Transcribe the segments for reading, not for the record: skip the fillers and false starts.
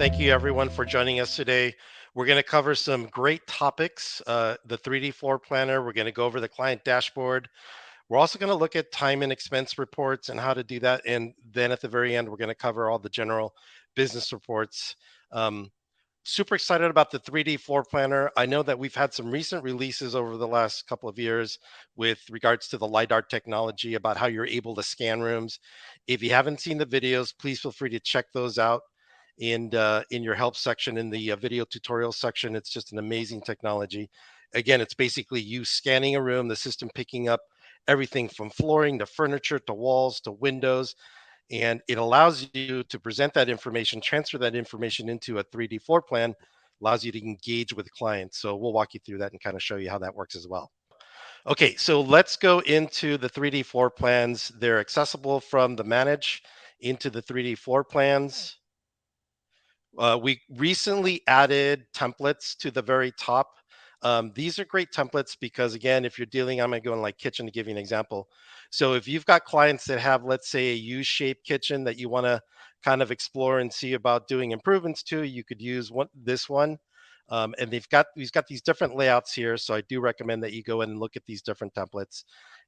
Thank you, everyone, for joining us today. We're going to cover some great topics, the 3D floor planner. We're going to go over the client dashboard. We're also going to look at time and expense reports and how to do that. And then at the very end, we're going to cover all the general business reports. Um, Super excited about the 3D floor planner. I know that we've had some recent releases over the last couple of years with regards to the LiDAR technology about how you're able to scan rooms. If you haven't seen the videos, please feel free to check those out in your help section in the video tutorial section. It's just an amazing technology. Again, it's basically you scanning a room, the system picking up everything from flooring to furniture to walls to windows, and it allows you to present that information, transfer that information into a 3D floor plan, allows you to engage with clients. So we'll walk you through that and kind of show you how that works as well. Okay, so let's go into the 3D floor plans. They're accessible from the manage into the 3D floor plans. We recently added templates to the very top. These are great templates because, again, if you're dealing, I'm going to go in like kitchen to give you an example. So if you've got clients that have, let's say, a U-shaped kitchen that you want to kind of explore and see about doing improvements to, you could use this one. And we've got these different layouts here. So I do recommend that you go in and look at these different templates.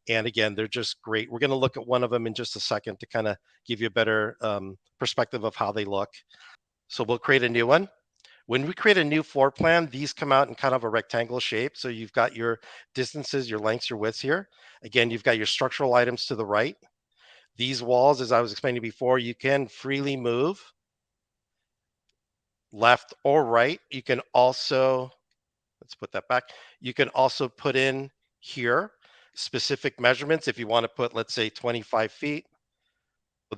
And again, they're just great. We're going to look at one of them in just a second to kind of give you a better perspective of how they look. So we'll create a new one. When we create a new floor plan, these come out in kind of a rectangle shape. So you've got your distances, your lengths, your widths here. Again, you've got your structural items to the right. These walls, as I was explaining before, you can freely move left or right. You can also, let's put that back. You can also put in here specific measurements. If you want to put, let's say 25 feet,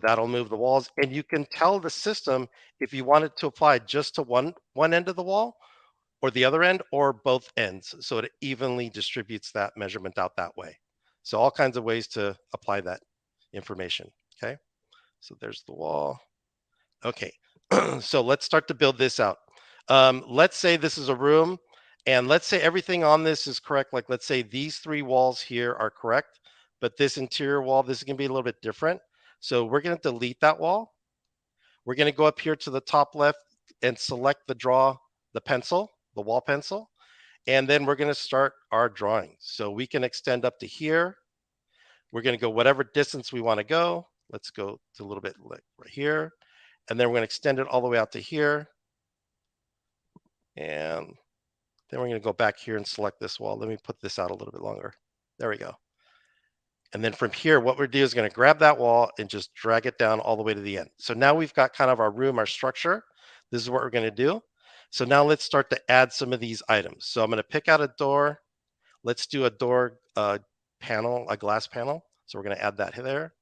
that'll move the walls. And you can tell the system if you want it to apply just to one end of the wall or the other end or both ends. So it evenly distributes that measurement out that way. So all kinds of ways to apply that information. Okay. So there's the wall. Okay. So let's start to build this out. Let's say this is a room and let's say everything on this is correct. Like let's say these three walls here are correct, but this interior wall, this is going to be a little bit different. So we're going to delete that wall. We're going to go up here to the top left and select the pencil, the wall pencil. And then we're going to start our drawing. So we can extend up to here. We're going to go whatever distance we want to go. Let's go to a little bit like right here. And then we're going to extend it all the way out to here. And then we're going to go back here and select this wall. Let me put this out a little bit longer. There we go. And then from here, what we're doing is going to grab that wall and just drag it down all the way to the end. So now we've got kind of our room, our structure. This is what we're going to do. So now let's start to add some of these items. So I'm going to pick out a door. Let's do a door panel, a glass panel. So we're going to add that there.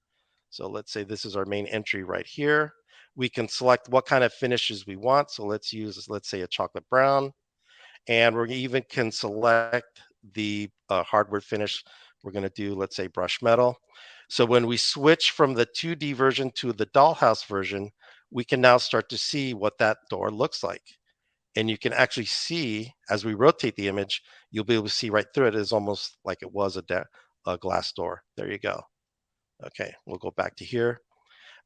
So let's say this is our main entry right here. We can select what kind of finishes we want. So let's use, let's say a chocolate brown. And we even can select the hardwood finish. We're going to do, let's say, brushed metal. So when we switch from the 2D version to the dollhouse version, we can now start to see what that door looks like. And you can actually see, as we rotate the image, you'll be able to see right through it. It's almost like it was a glass door. There you go. Okay, we'll go back to here.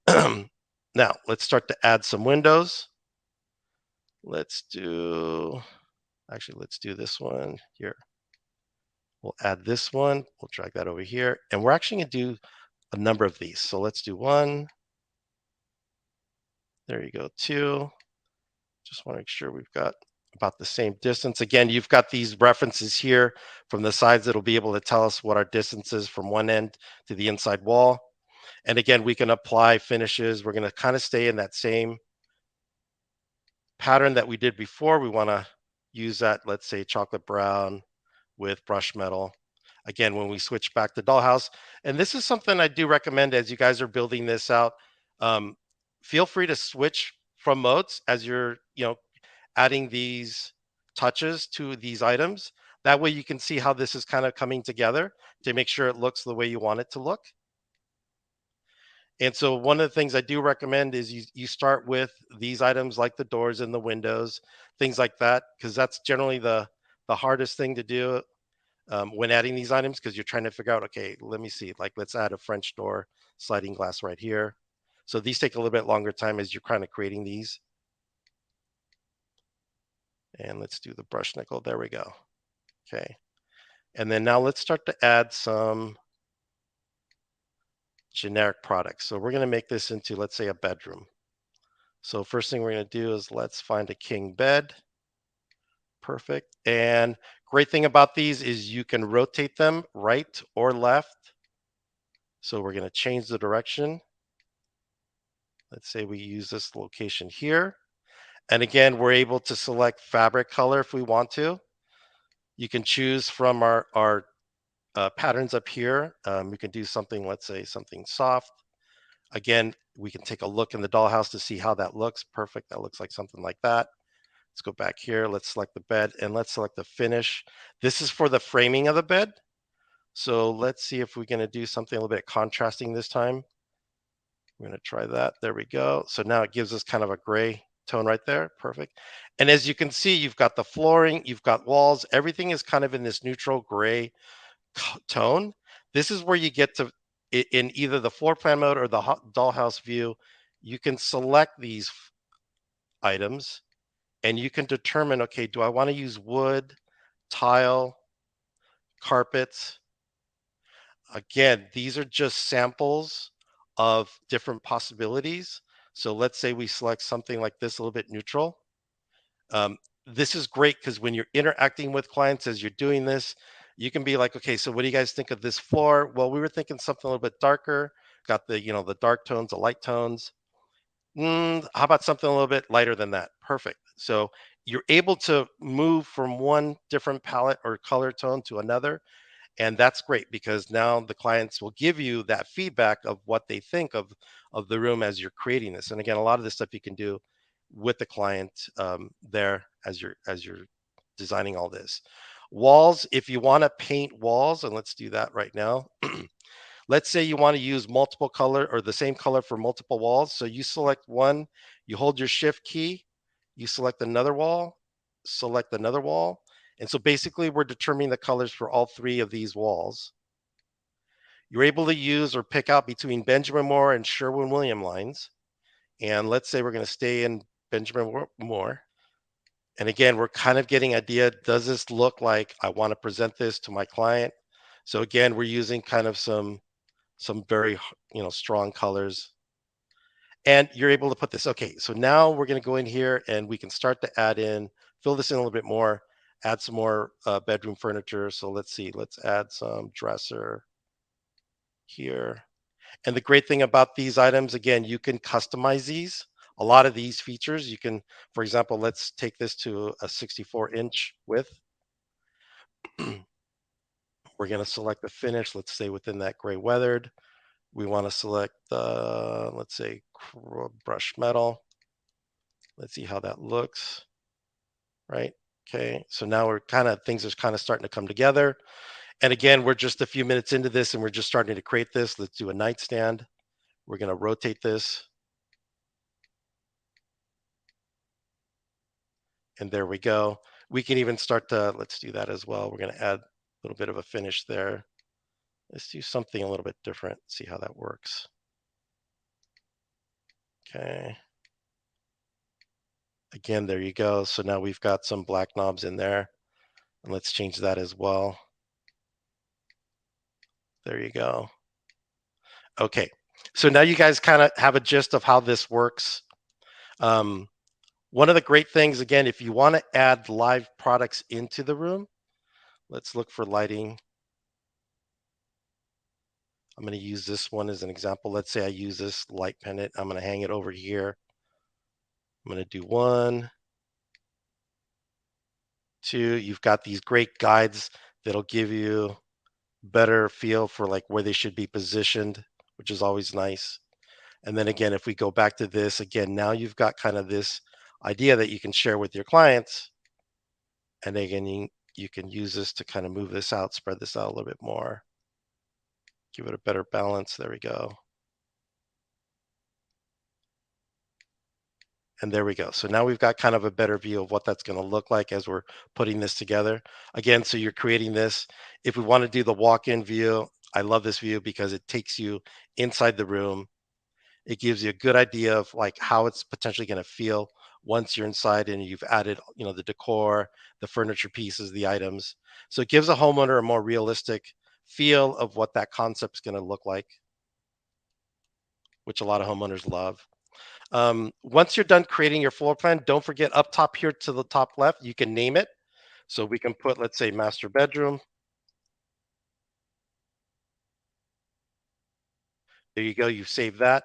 Now, let's start to add some windows. Let's do this one here. We'll add this one. We'll drag that over here. And we're actually going to do a number of these. So let's do one. There you go, two. Just want to make sure we've got about the same distance. Again, you've got these references here from the sides that'll be able to tell us what our distance is from one end to the inside wall. And again, we can apply finishes. We're going to kind of stay in that same pattern that we did before. We want to use that, let's say, chocolate brown with brushed metal. Again, when we switch back to dollhouse, and this is something I do recommend as you guys are building this out. Feel free to switch from modes as you're, adding these touches to these items. That way you can see how this is kind of coming together to make sure it looks the way you want it to look. And so one of the things I do recommend is you start with these items like the doors and the windows, things like that, because that's generally the hardest thing to do when adding these items, because you're trying to figure out, okay, let me see, like let's add a French door sliding glass right here. So these take a little bit longer time as you're kind of creating these. And let's do the brush nickel. There we go. Okay. And then now let's start to add some generic products. So we're going to make this into, let's say, a bedroom. So first thing we're going to do is let's find a king bed. Perfect. And great thing about these is you can rotate them right or left. So we're going to change the direction. Let's say we use this location here. And again, we're able to select fabric color if we want to. You can choose from our patterns up here. We can do something, let's say something soft. Again, we can take a look in the dollhouse to see how that looks. Perfect. That looks like something like that. Let's go back here. Let's select the bed and let's select the finish. This is for the framing of the bed. So let's see if we're going to do something a little bit contrasting this time. We're going to try that. There we go. So now it gives us kind of a gray tone right there. Perfect. And as you can see, you've got the flooring, you've got walls. Everything is kind of in this neutral gray tone. This is where you get to, in either the floor plan mode or the dollhouse view, you can select these items and you can determine, okay, do I want to use wood, tile, carpets? Again, these are just samples of different possibilities. So let's say we select something like this, a little bit neutral. Um, this is great because when you're interacting with clients as you're doing this, you can be like, okay, so what do you guys think of this floor? Well, we were thinking something a little bit darker, got the, the dark tones, the light tones. How about something a little bit lighter than that? Perfect. So you're able to move from one different palette or color tone to another. And that's great because now the clients will give you that feedback of what they think of the room as you're creating this. And again, a lot of this stuff you can do with the client there as you're designing all this. Walls, if you want to paint walls, and let's do that right now. Let's say you want to use multiple color or the same color for multiple walls. So you select one, you hold your shift key, you select another wall. And so basically we're determining the colors for all three of these walls. You're able to use or pick out between Benjamin Moore and Sherwin-Williams lines. And let's say we're going to stay in Benjamin Moore. And again, we're kind of getting idea, does this look like I want to present this to my client? So again, we're using kind of some very strong colors, and you're able to put this. Okay, so now we're going to go in here and we can start to fill this in a little bit more, add some more bedroom furniture. So let's see, let's add some dresser here. And the great thing about these items, again, you can customize these. A lot of these features you can, for example, let's take this to a 64-inch width. We're going to select the finish. Let's stay within that gray weathered. We want to select, let's say, brushed metal. Let's see how that looks, right? Okay, so now things are kind of starting to come together. And again, we're just a few minutes into this and we're just starting to create this. Let's do a nightstand. We're going to rotate this. And there we go. We can even start to, let's do that as well. We're going to add a little bit of a finish there. Let's do something a little bit different, see how that works. Okay. Again, there you go. So now we've got some black knobs in there. And let's change that as well. There you go. Okay. So now you guys kind of have a gist of how this works. One of the great things, again, if you want to add live products into the room, let's look for lighting. I'm going to use this one as an example. Let's say I use this light pendant. I'm going to hang it over here. I'm going to do 1, 2. You've got these great guides that'll give you better feel for like where they should be positioned, which is always nice. And then again, if we go back to this again, now you've got kind of this idea that you can share with your clients. And again, you can use this to kind of move this out, spread this out a little bit more, give it a better balance. There we go. And there we go. So now we've got kind of a better view of what that's going to look like as we're putting this together. Again, so you're creating this. If we want to do the walk-in view, I love this view because it takes you inside the room. It gives you a good idea of like how it's potentially going to feel once you're inside and you've added, the decor, the furniture pieces, the items. So it gives a homeowner a more realistic feel of what that concept's going to look like, which a lot of homeowners love. Once you're done creating your floor plan, don't forget up top here to the top left, you can name it. So we can put, let's say, master bedroom. There you go. You save that.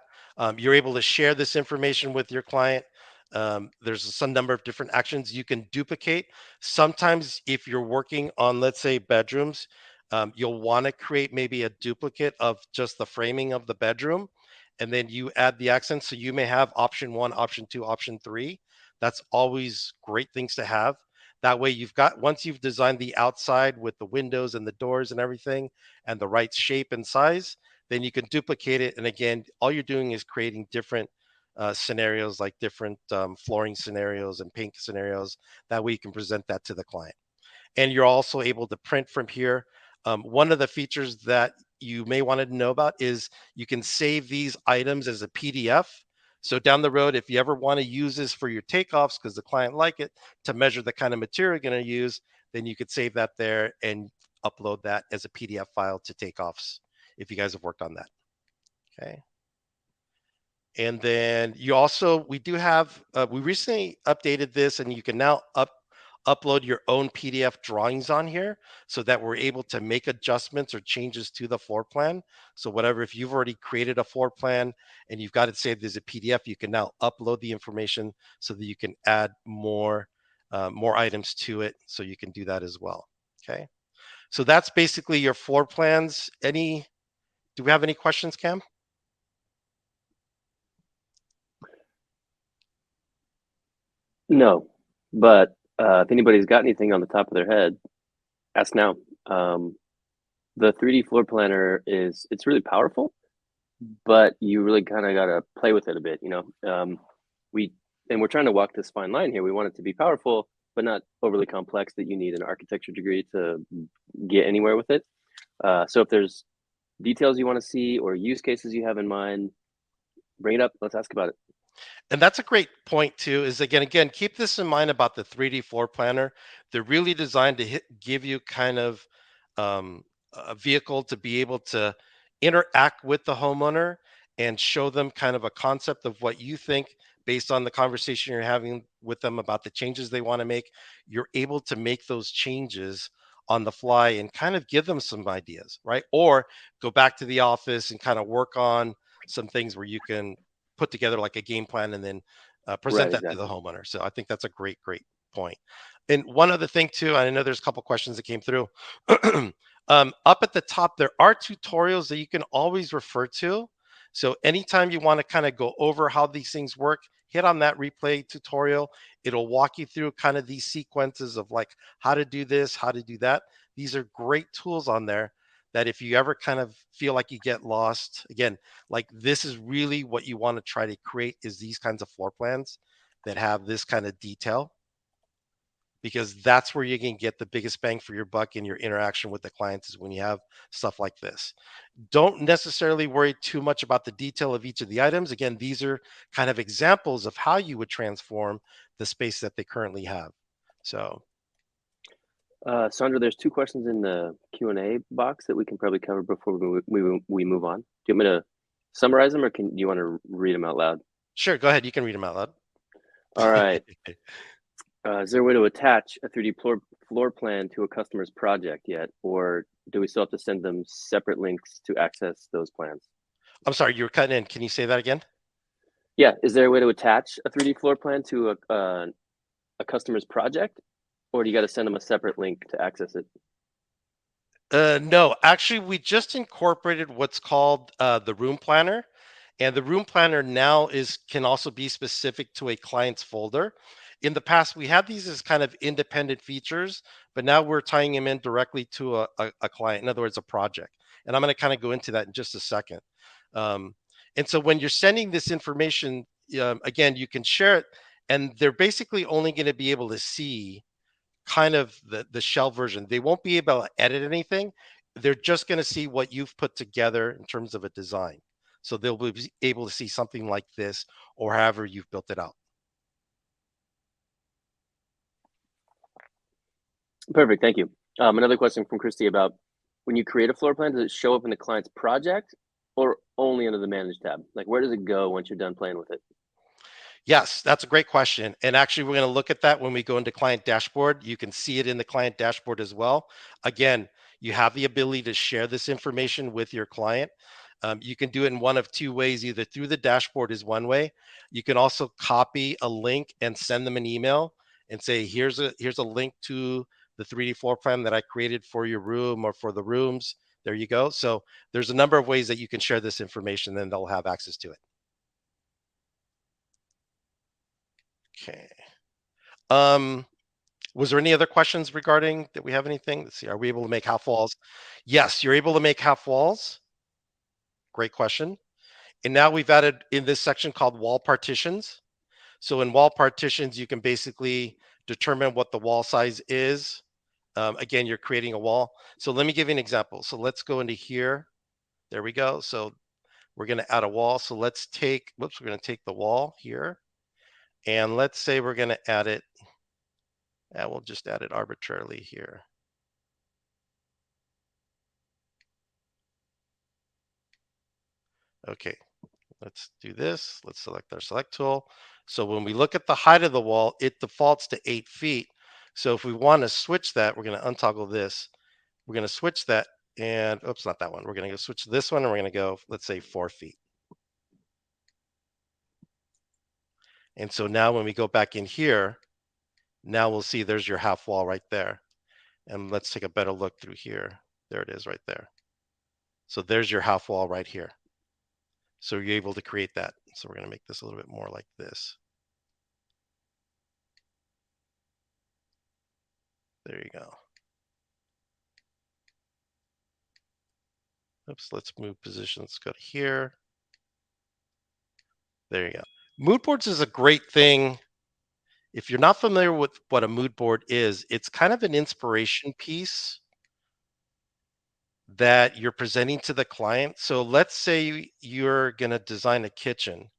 You're able to share this information with your client. There's some number of different actions you can duplicate. Sometimes, if you're working on, let's say, bedrooms, you'll want to create maybe a duplicate of just the framing of the bedroom, and then you add the accents. So you may have option one, option two, option three. That's always great things to have. That way, you've got once you've designed the outside with the windows and the doors and everything, and the right shape and size, then you can duplicate it. And again, all you're doing is creating different scenarios, like different flooring scenarios and paint scenarios. That way you can present that to the client. And you're also able to print from here. One of the features that you may want to know about is you can save these items as a PDF. So down the road, if you ever want to use this for your takeoffs because the client like it to measure the kind of material you're going to use, then you could save that there and upload that as a PDF file to takeoffs if you guys have worked on that. Okay. And then we do have, we recently updated this and you can now upload your own PDF drawings on here so that we're able to make adjustments or changes to the floor plan. So whatever, if you've already created a floor plan and you've got it saved as a PDF, you can now upload the information so that you can add more items to it. So you can do that as well. Okay. So that's basically your floor plans. Do we have any questions, Cam? No, but if anybody's got anything on the top of their head, ask now. The 3D floor planner it's really powerful, but you really kind of got to play with it a bit, you know. We and we're trying to walk this fine line here. We want it to be powerful, but not overly complex that you need an architecture degree to get anywhere with it. So if there's details you want to see or use cases you have in mind, bring it up. Let's ask about it. And that's a great point too. Is again, keep this in mind about the 3D floor planner. They're really designed to give you kind of a vehicle to be able to interact with the homeowner and show them kind of a concept of what you think based on the conversation you're having with them about the changes they want to make. You're able to make those changes on the fly and kind of give them some ideas, right? Or go back to the office and kind of work on some things where you can put together like a game plan and then present Right, that to the exactly. homeowner. So I think that's a great point. And one other thing too, I know there's a couple questions that came through. Up at the top, there are tutorials that you can always refer to. So anytime you want to kind of go over how these things work, hit on that replay tutorial. It'll walk you through kind of these sequences of like how to do this, how to do that. These are great tools on there that if you ever kind of feel like you get lost, again, like this is really what you want to try to create is these kinds of floor plans that have this kind of detail because that's where you can get the biggest bang for your buck in your interaction with the clients is when you have stuff like this. Don't necessarily worry too much about the detail of each of the items. Again, these are kind of examples of how you would transform the space that they currently have. So, Sandra, there's two questions in the Q&A box that we can probably cover before we move on. Do you want me to summarize them, or do you want to read them out loud? sure, go ahead. You can read them out loud. All right. Is there a way to attach a 3D floor plan to a customer's project yet, or do we still have to send them separate links to access those plans? I'm sorry, you were cutting in. Can you say that again? Yeah, is there a way to attach a 3D floor plan to a customer's project, or do you got to send them a separate link to access it? No, actually, we just incorporated what's called the room planner, and the room planner now is can also be specific to a client's folder. In the past, we had these as kind of independent features, but now we're tying them in directly to a client. In other words, a project. And I'm going to kind of go into that in just a second. Um, and so when you're sending this information, again, you can share it, and they're basically only going to be able to see kind of the shell version. They won't be able to edit anything. They're just going to see what you've put together in terms of a design. So they'll be able to see something like this or however you've built it out. Perfect. Thank you. Another question from Christy about when you create a floor plan, does it show up in the client's project or only under the Manage tab? Like, where does it go once you're done playing with it? Yes, that's a great question. And actually, we're going to look at that when we go into client dashboard. You can see it in the client dashboard as well. Again, you have the ability to share this information with your client. You can do it in one of two ways, either through the dashboard is one way. You can also copy a link and send them an email and say, here's a link to the 3D floor plan that I created for your room or for the rooms. There you go. So there's a number of ways that you can share this information, then they'll have access to it. Okay. Um, Was there any other questions regarding that we have anything? Let's see. Are we able to make half walls? Yes, you're able to make half walls. Great question. And now we've added in this section called wall partitions. So in wall partitions, you can basically determine what the wall size is. Again, you're creating a wall. So let me give you an example. So let's go into here. There we go. So we're going to add a wall. So let's take, whoops, we're going to take the wall here. And let's say we're going to add it. And we'll just add it arbitrarily here. Okay, let's do this. Let's select our select tool. So when we look at the height of the wall, it defaults to 8 feet. So if we want to switch that, we're going to untoggle this. We're going to switch that and oops, not that one. We're going to go switch this one and we're going to go, let's say 4 feet. And so now when we go back in here, now we'll see there's your half wall right there. And let's take a better look through here. There it is right there. So there's your half wall right here. So you're able to create that. So we're going to make this a little bit more like this. There you go. Oops, let's move positions. Let's go to here. There you go. Mood boards is a great thing. If you're not familiar with what a mood board is, it's kind of an inspiration piece that you're presenting to the client. So let's say you're going to design a kitchen.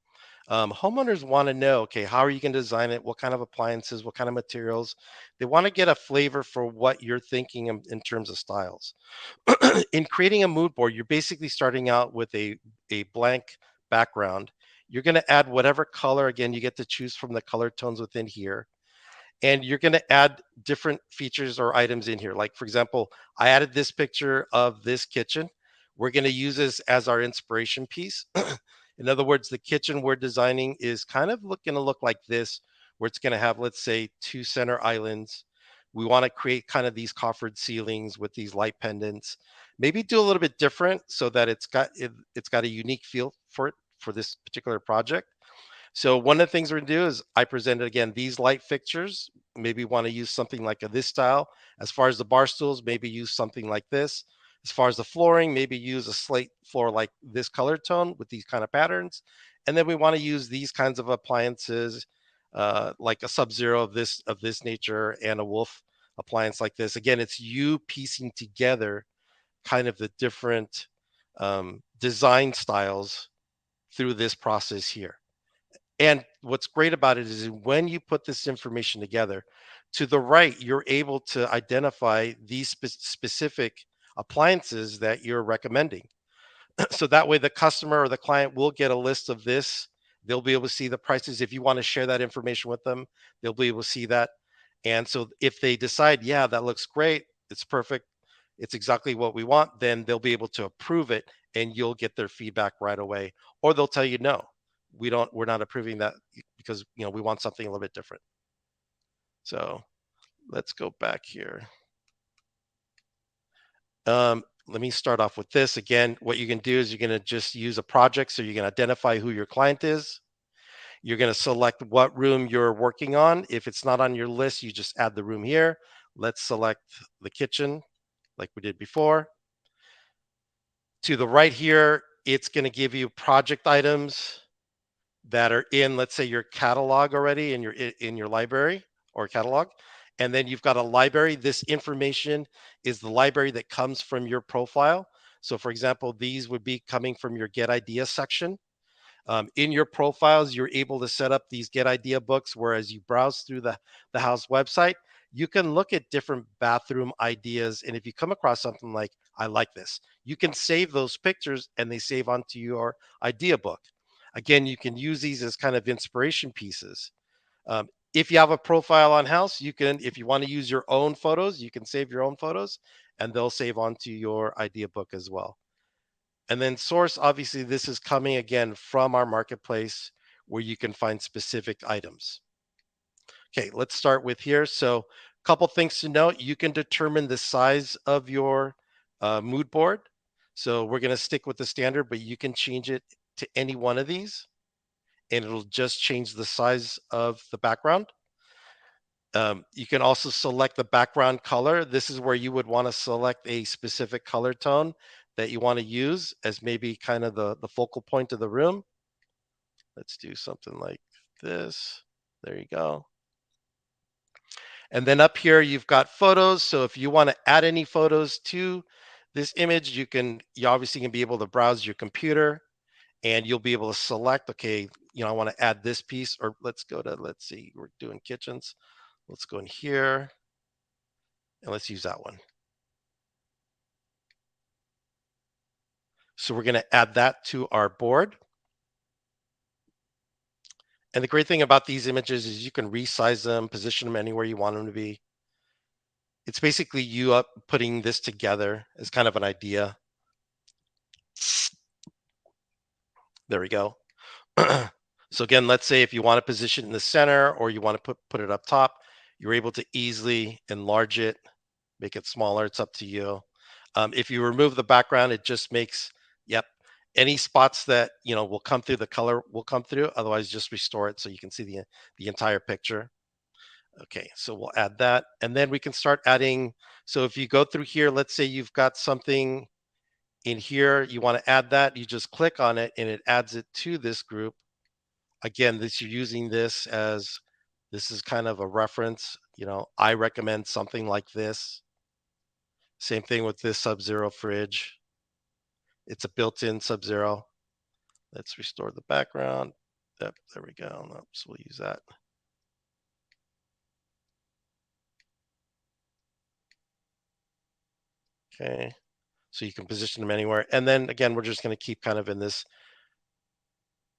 Homeowners want to know, okay, how are you going to design it? What kind of appliances? What kind of materials? They want to get a flavor for what you're thinking in terms of styles. In creating a mood board, you're basically starting out with a blank background. You're going to add whatever color. Again, you get to choose from the color tones within here. And you're going to add different features or items in here. Like, for example, I added this picture of this kitchen. We're going to use this as our inspiration piece. In other words, the kitchen we're designing is kind of going to look like this, where it's going to have, let's say, two center islands. We want to create kind of these coffered ceilings with these light pendants. Maybe do a little bit different so that it's got a unique feel for it for this particular project. So one of the things we're gonna do is I presented again these light fixtures. Maybe want to use something like this style. As far as the bar stools, maybe use something like this. As far as the flooring, maybe use a slate floor like this color tone with these kind of patterns. And then we want to use these kinds of appliances, like a Sub-Zero of this nature and a Wolf appliance like this. Again, it's you piecing together kind of the different design styles through this process here. And what's great about it is when you put this information together, to the right, you're able to identify these specific appliances that you're recommending. So that way, the customer or the client will get a list of this. They'll be able to see the prices. If you want to share that information with them, they'll be able to see that. And so if they decide, yeah, that looks great, it's perfect, it's exactly what we want, then they'll be able to approve it and you'll get their feedback right away. Or they'll tell you, no, we're not approving that because we want something a little bit different. So let's go back here. Let me start off with this. Again, what you can do is you're going to just use a project. So you can identify who your client is. You're going to select what room you're working on. If it's not on your list, you just add the room here. Let's select the kitchen like we did before. To the right here, it's going to give you project items that are in, let's say, your catalog already in your library or catalog. And then you've got a library. This information is the library that comes from your profile. So for example, these would be coming from your Get Idea section. In your profiles, you're able to set up these Get Idea books, whereas you browse through the Houzz website, you can look at different bathroom ideas. And if you come across something like, I like this, you can save those pictures and they save onto your idea book. Again, you can use these as kind of inspiration pieces. If you have a profile on House, you can, if you want to use your own photos, you can save your own photos and they'll save onto your idea book as well. And then source, obviously, this is coming again from our marketplace where you can find specific items. Okay, let's start with here. So, a couple things to note: you can determine the size of your mood board. So, we're going to stick with the standard, but you can change it to any one of these, and it'll just change the size of the background. You can also select the background color. This is where you would want to select a specific color tone that you want to use as maybe kind of the focal point of the room. Let's do something like this. There you go. And then up here, you've got photos. So if you want to add any photos to this image, you obviously can be able to browse your computer and you'll be able to select, okay, I want to add this piece, or let's see, we're doing kitchens. Let's go in here and let's use that one. So we're going to add that to our board. And the great thing about these images is you can resize them, position them anywhere you want them to be. It's basically you up putting this together as kind of an idea. There we go. So again, let's say if you want to position it in the center or you want to put it up top, you're able to easily enlarge it, make it smaller. It's up to you. If you remove the background, it just makes, yep, any spots that will come through, the color will come through. Otherwise, just restore it so you can see the entire picture. Okay, so we'll add that, and then we can start adding. So if you go through here, let's say you've got something in here, you want to add that, you just click on it and it adds it to this group. Again, you're using this is kind of a reference. I recommend something like this. Same thing with this Sub-Zero fridge. It's a built-in Sub-Zero. Let's restore the background. Yep, there we go. Oops, we'll use that. Okay, so you can position them anywhere. And then again, we're just going to keep kind of in this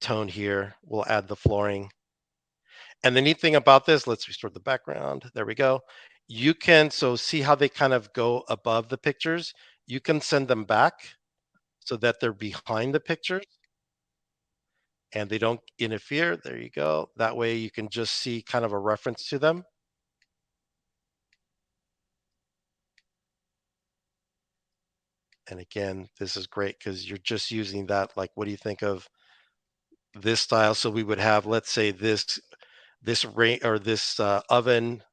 tone here. We'll add the flooring. And the neat thing about this, let's restore the background. There we go. You can, so see how they kind of go above the pictures? You can send them back so that they're behind the pictures and they don't interfere. There you go. That way you can just see kind of a reference to them. And again, this is great because you're just using that. Like, what do you think of this style? So we would have, let's say this or this oven,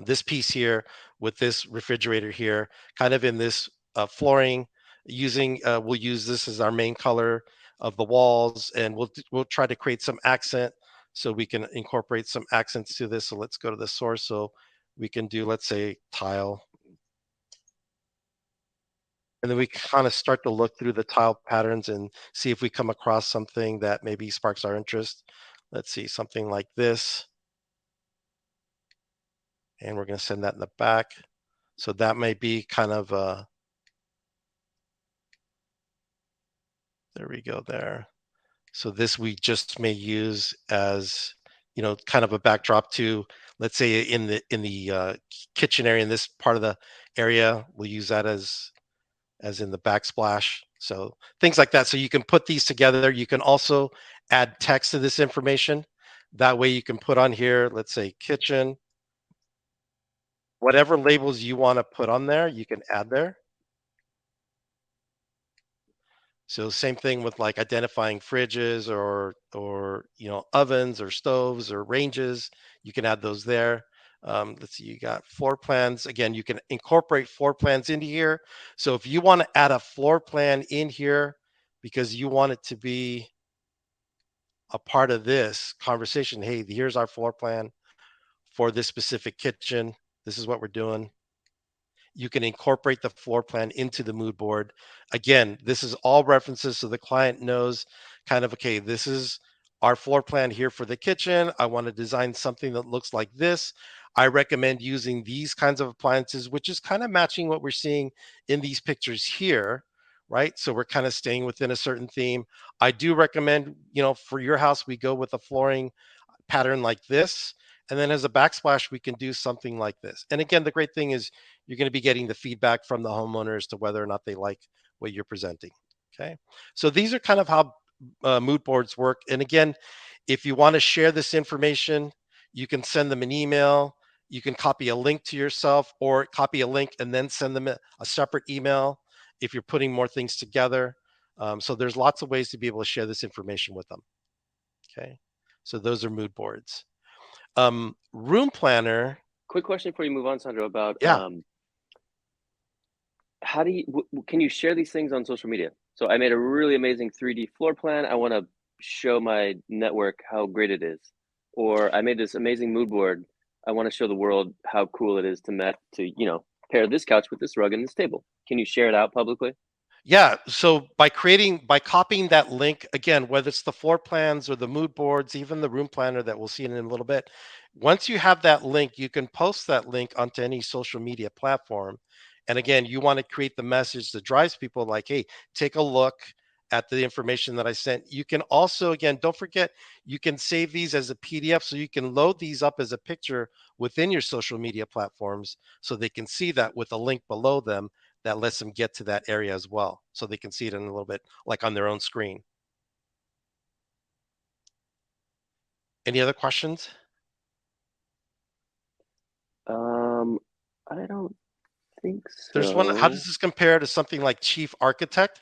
this piece here with this refrigerator here, kind of in this flooring. We'll use this as our main color of the walls, and we'll try to create some accent so we can incorporate some accents to this. So let's go to the source. So we can do, let's say, tile. And then we kind of start to look through the tile patterns and see if we come across something that maybe sparks our interest. Let's see, something like this. And we're going to send that in the back. So that may be kind of there we go there. So this we just may use as kind of a backdrop to, let's say, in the kitchen area, in this part of the area, we'll use that as in the backsplash. So things like that. So you can put these together. You can also add text to this information. That way you can put on here, let's say kitchen, whatever labels you want to put on there, you can add there. So same thing with like identifying fridges or ovens or stoves or ranges. You can add those there. Let's see, you got floor plans. Again, you can incorporate floor plans into here. So if you want to add a floor plan in here because you want it to be a part of this conversation, hey, here's our floor plan for this specific kitchen. This is what we're doing. You can incorporate the floor plan into the mood board. Again, this is all references so the client knows kind of, okay, this is our floor plan here for the kitchen. I want to design something that looks like this. I recommend using these kinds of appliances, which is kind of matching what we're seeing in these pictures here, right? So we're kind of staying within a certain theme. I do recommend, for your house, we go with a flooring pattern like this. And then as a backsplash, we can do something like this. And again, the great thing is you're going to be getting the feedback from the homeowner as to whether or not they like what you're presenting. Okay. So these are kind of how mood boards work. And again, if you want to share this information, you can send them an email. You can copy a link to yourself or copy a link and then send them a separate email if you're putting more things together. So there's lots of ways to be able to share this information with them. Okay. So those are mood boards. Room planner. Quick question before you move on, Sandro, about Yeah. how do you can you share these things on social media? So I made a really amazing 3D floor plan. I want to show my network how great it is. Or I made this amazing mood board. I want to show the world how cool it is to pair this couch with this rug and this table. Can you share it out publicly? Yeah. So by copying that link, again, whether it's the floor plans or the mood boards, even the room planner that we'll see in a little bit, once you have that link, you can post that link onto any social media platform. And again, you want to create the message that drives people like, hey, take a look at the information that I sent. You can also, again, don't forget, you can save these as a PDF so you can load these up as a picture within your social media platforms so they can see that with a link below them that lets them get to that area as well. So they can see it in a little bit like on their own screen. Any other questions? Um, I don't think There's one. How does so. this compare to something like chief architect?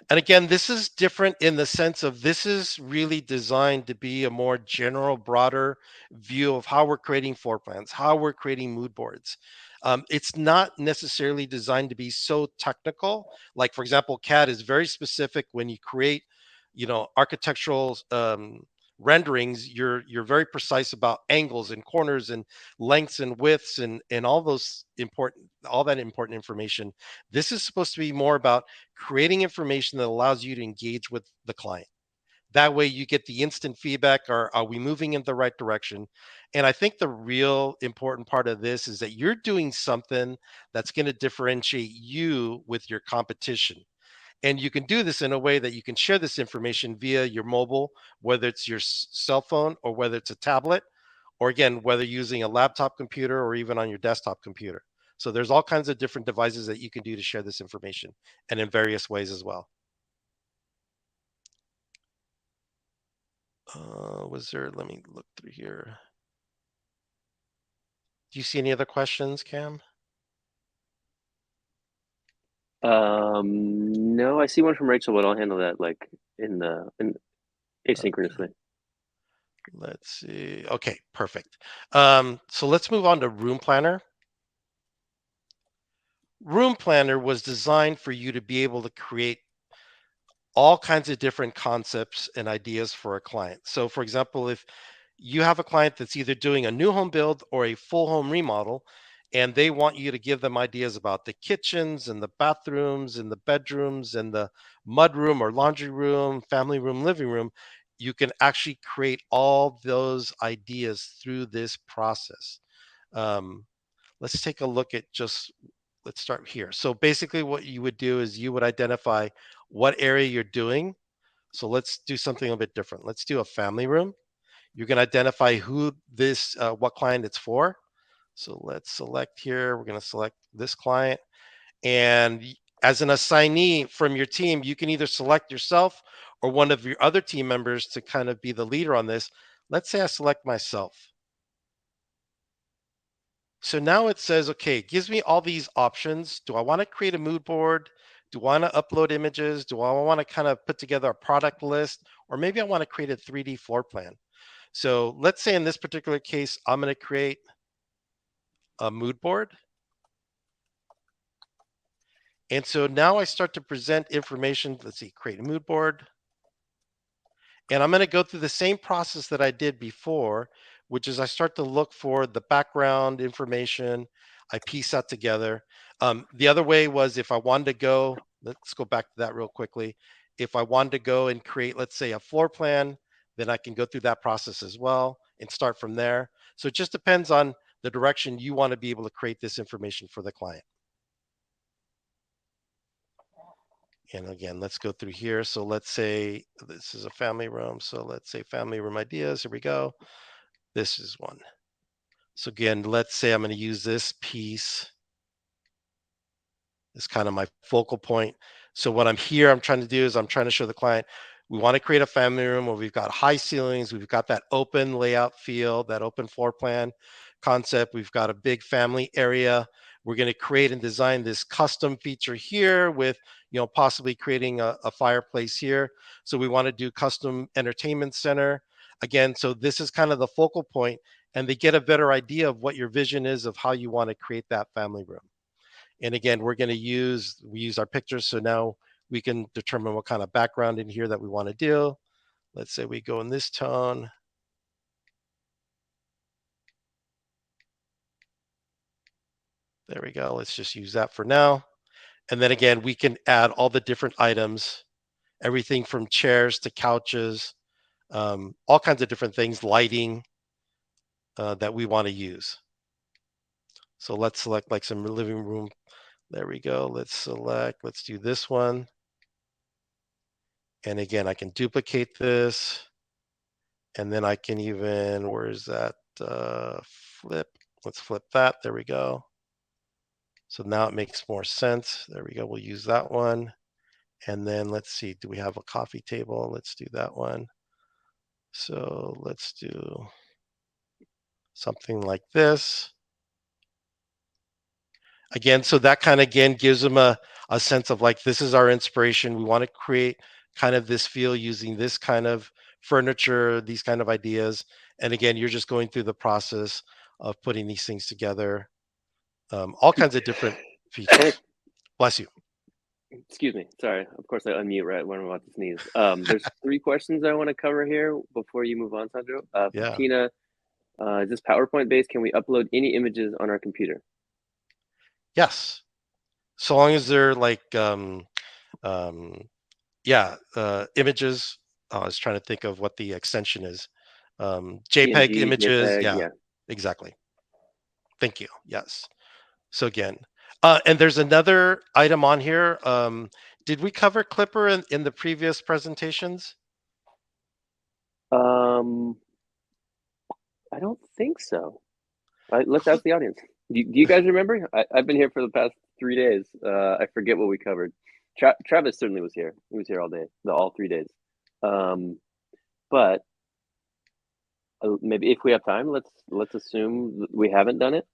And again, this is different in the sense of this is really designed to be a more general, broader view of how we're creating floor plans, how we're creating mood boards. It's not necessarily designed to be so technical. Like, for example, CAD is very specific when you create, architectural renderings. You're very precise about angles and corners and lengths and widths and all that important information. This is supposed to be more about creating information that allows you to engage with the client. That way you get the instant feedback. Are we moving in the right direction? And I think the real important part of this is that you're doing something that's going to differentiate you with your competition. And you can do this in a way that you can share this information via your mobile, whether it's your cell phone or whether it's a tablet, or again, whether using a laptop computer or even on your desktop computer. So there's all kinds of different devices that you can do to share this information and in various ways as well. Let me look through here. Do you see any other questions, Cam? No, I see one from Rachel, but I'll handle that like in Okay, asynchronously. let's see. Okay, perfect. So let's move on to Room Planner. Room Planner was designed for you to be able to create all kinds of different concepts and ideas for a client. So, for example, if you have a client that's either doing a new home build or a full home remodel, and they want you to give them ideas about the kitchens and the bathrooms and the bedrooms and the mud room or laundry room, family room, living room, you can actually create all those ideas through this process. Um, let's take a look at let's start here. So basically what you would do is you would identify what area you're doing. So let's do something a bit different. Let's do a family room. You're going to identify what client it's for. So let's select here. We're going to select this client. And as an assignee from your team, you can either select yourself or one of your other team members to kind of be the leader on this. Let's say I select myself. So now it says, okay, it gives me all these options. Do I want to create a mood board? Do I want to upload images? Do I want to kind of put together a product list? Or maybe I want to create a 3D floor plan. So let's say in this particular case, I'm going to create a mood board. And so now I start to present information. Let's see, create a mood board. And I'm going to go through the same process that I did before, which is I start to look for the background information. I piece that together. The other way was if I wanted to let's go back to that real quickly. If I wanted to go and create, let's say, a floor plan, then I can go through that process as well and start from there. So it just depends on the direction you want to be able to create this information for the client. And again, let's go through here. So let's say this is a family room. So let's say family room ideas. Here we go. This is one. So again, let's say I'm going to use this piece. It's kind of my focal point. So what I'm trying to do is I'm trying to show the client we want to create a family room where we've got high ceilings, we've got that open layout feel, that open floor plan concept. We've got a big family area. We're going to create and design this custom feature here with, possibly creating a fireplace here. So we want to do custom entertainment center. Again, so this is kind of the focal point, and they get a better idea of what your vision is of how you want to create that family room. And again, we use our pictures. So now we can determine what kind of background in here that we want to do. Let's say we go in this tone. There we go. Let's just use that for now. And then again, we can add all the different items, everything from chairs to couches, all kinds of different things, lighting that we want to use. So let's select like some living room. There we go. Let's do this one. And again, I can duplicate this. And then I can even, where is that? Flip. Let's flip that. There we go. So now it makes more sense. There we go. We'll use that one. And then let's see, do we have a coffee table? Let's do that one. So let's do something like this. Again, so that kind of again gives them a sense of like, this is our inspiration. We want to create kind of this feel using this kind of furniture, these kind of ideas. And again, you're just going through the process of putting these things together, all kinds of different Hey, features. Bless you. excuse me. Sorry. Of course, I unmute right when I'm about to sneeze. There's three questions I want to cover here before you move on, Sandro. From Yeah. Tina, is this PowerPoint based? Can we upload any images on our computer? Yes. So long as they're like, um, yeah, images. I was trying to think of what the extension is. JPEG PNG, images. JPEG, Yeah, yeah. exactly. Thank you. Yes. So again, and there's another item on here. Did we cover Clipper in the previous presentations? Um, I don't think so. Let's Cl- ask the audience. Do you guys remember? I've been here for the past 3 days. I forget what we covered. Travis certainly was here. He was here all day, all 3 days. Um, but maybe if we have time, let's assume we haven't done it.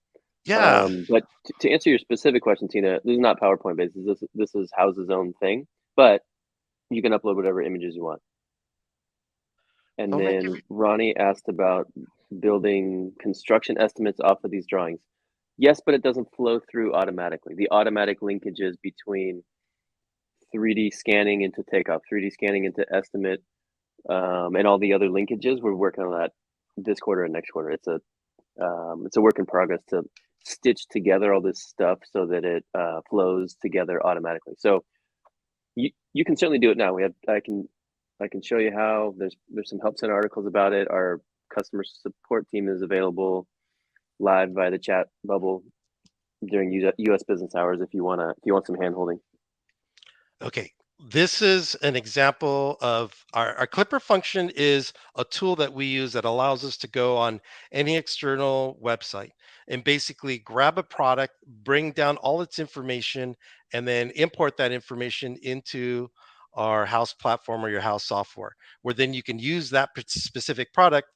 yeah. But to answer your specific question, Tina, this is not PowerPoint based. This is Houzz's own thing, but you can upload whatever images you want. And I'll make you. then Ronnie asked about building construction estimates off of these drawings. Yes, but it doesn't flow through automatically. The automatic linkages between 3D scanning into takeoff, 3D scanning into estimate, and all the other linkages, we're working on that this quarter and next quarter. It's a work in progress to stitch together all this stuff so that it flows together automatically. So you can certainly do it now. I can show you how. There's some help center articles about it. Our customer support team is available live via the chat bubble during U.S. business hours if you want some hand holding. Okay, this is an example of our Clipper function is a tool that we use that allows us to go on any external website and basically grab a product, bring down all its information, and then import that information into our house platform or your house software, where then you can use that specific product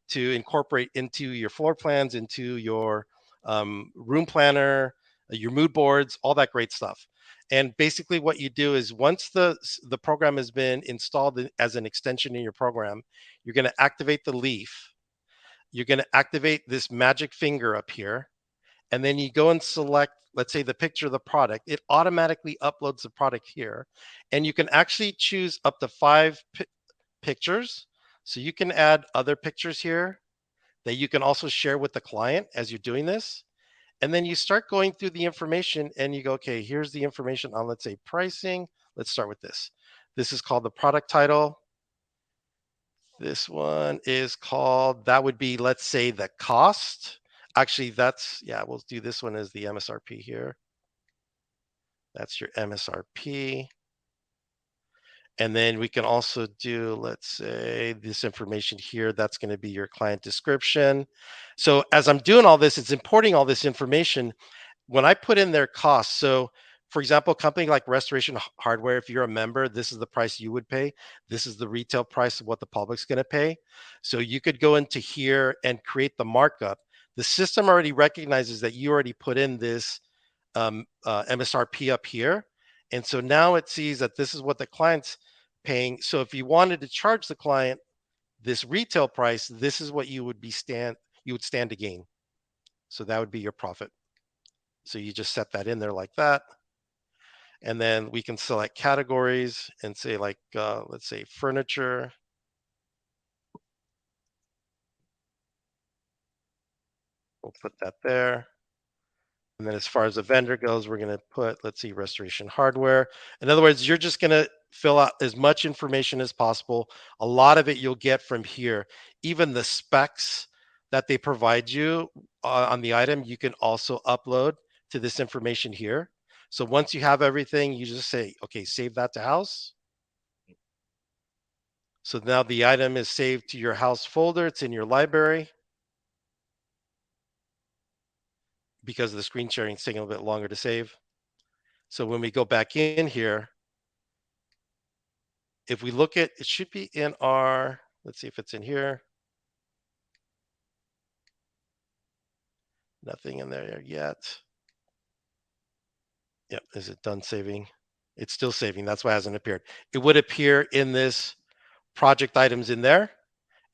to incorporate into your floor plans, into your room planner, your mood boards, all that great stuff. And basically what you do is once the program has been installed as an extension in your program, you're going to activate the leaf. You're going to activate this magic finger up here. And then you go and select, let's say, the picture of the product. It automatically uploads the product here. And you can actually choose up to 5 pictures. So you can add other pictures here that you can also share with the client as you're doing this. And then you start going through the information and you go, okay, here's the information on, let's say, pricing. Let's start with this. This is called the product title. This one is called, that would be, let's say, the cost. Actually, that's, yeah, we'll do this one as the MSRP here. That's your MSRP. And then we can also do, let's say, this information here. That's going to be your client description. So as I'm doing all this, it's importing all this information. When I put in their costs, so for example, a company like Restoration Hardware, if you're a member, this is the price you would pay. This is the retail price of what the public's going to pay. So you could go into here and create the markup. The system already recognizes that you already put in this MSRP up here. And so now it sees that this is what the client's paying. So if you wanted to charge the client this retail price, this is what you would stand to gain. So that would be your profit. So you just set that in there like that. And then we can select categories and say like, let's say furniture. We'll put that there. And then as far as the vendor goes, we're going to put, let's see, Restoration Hardware. In other words, you're just going to fill out as much information as possible. A lot of it you'll get from here. Even the specs that they provide you on the item, you can also upload to this information here. So once you have everything, you just say, okay, save that to house. So now the item is saved to your house folder. It's in your library. Because the screen sharing is taking a little bit longer to save. So when we go back in here, if we look at, it should be in our, let's see if it's in here. Nothing in there yet. Yep, is it done saving? It's still saving. That's why it hasn't appeared. It would appear in this project items in there.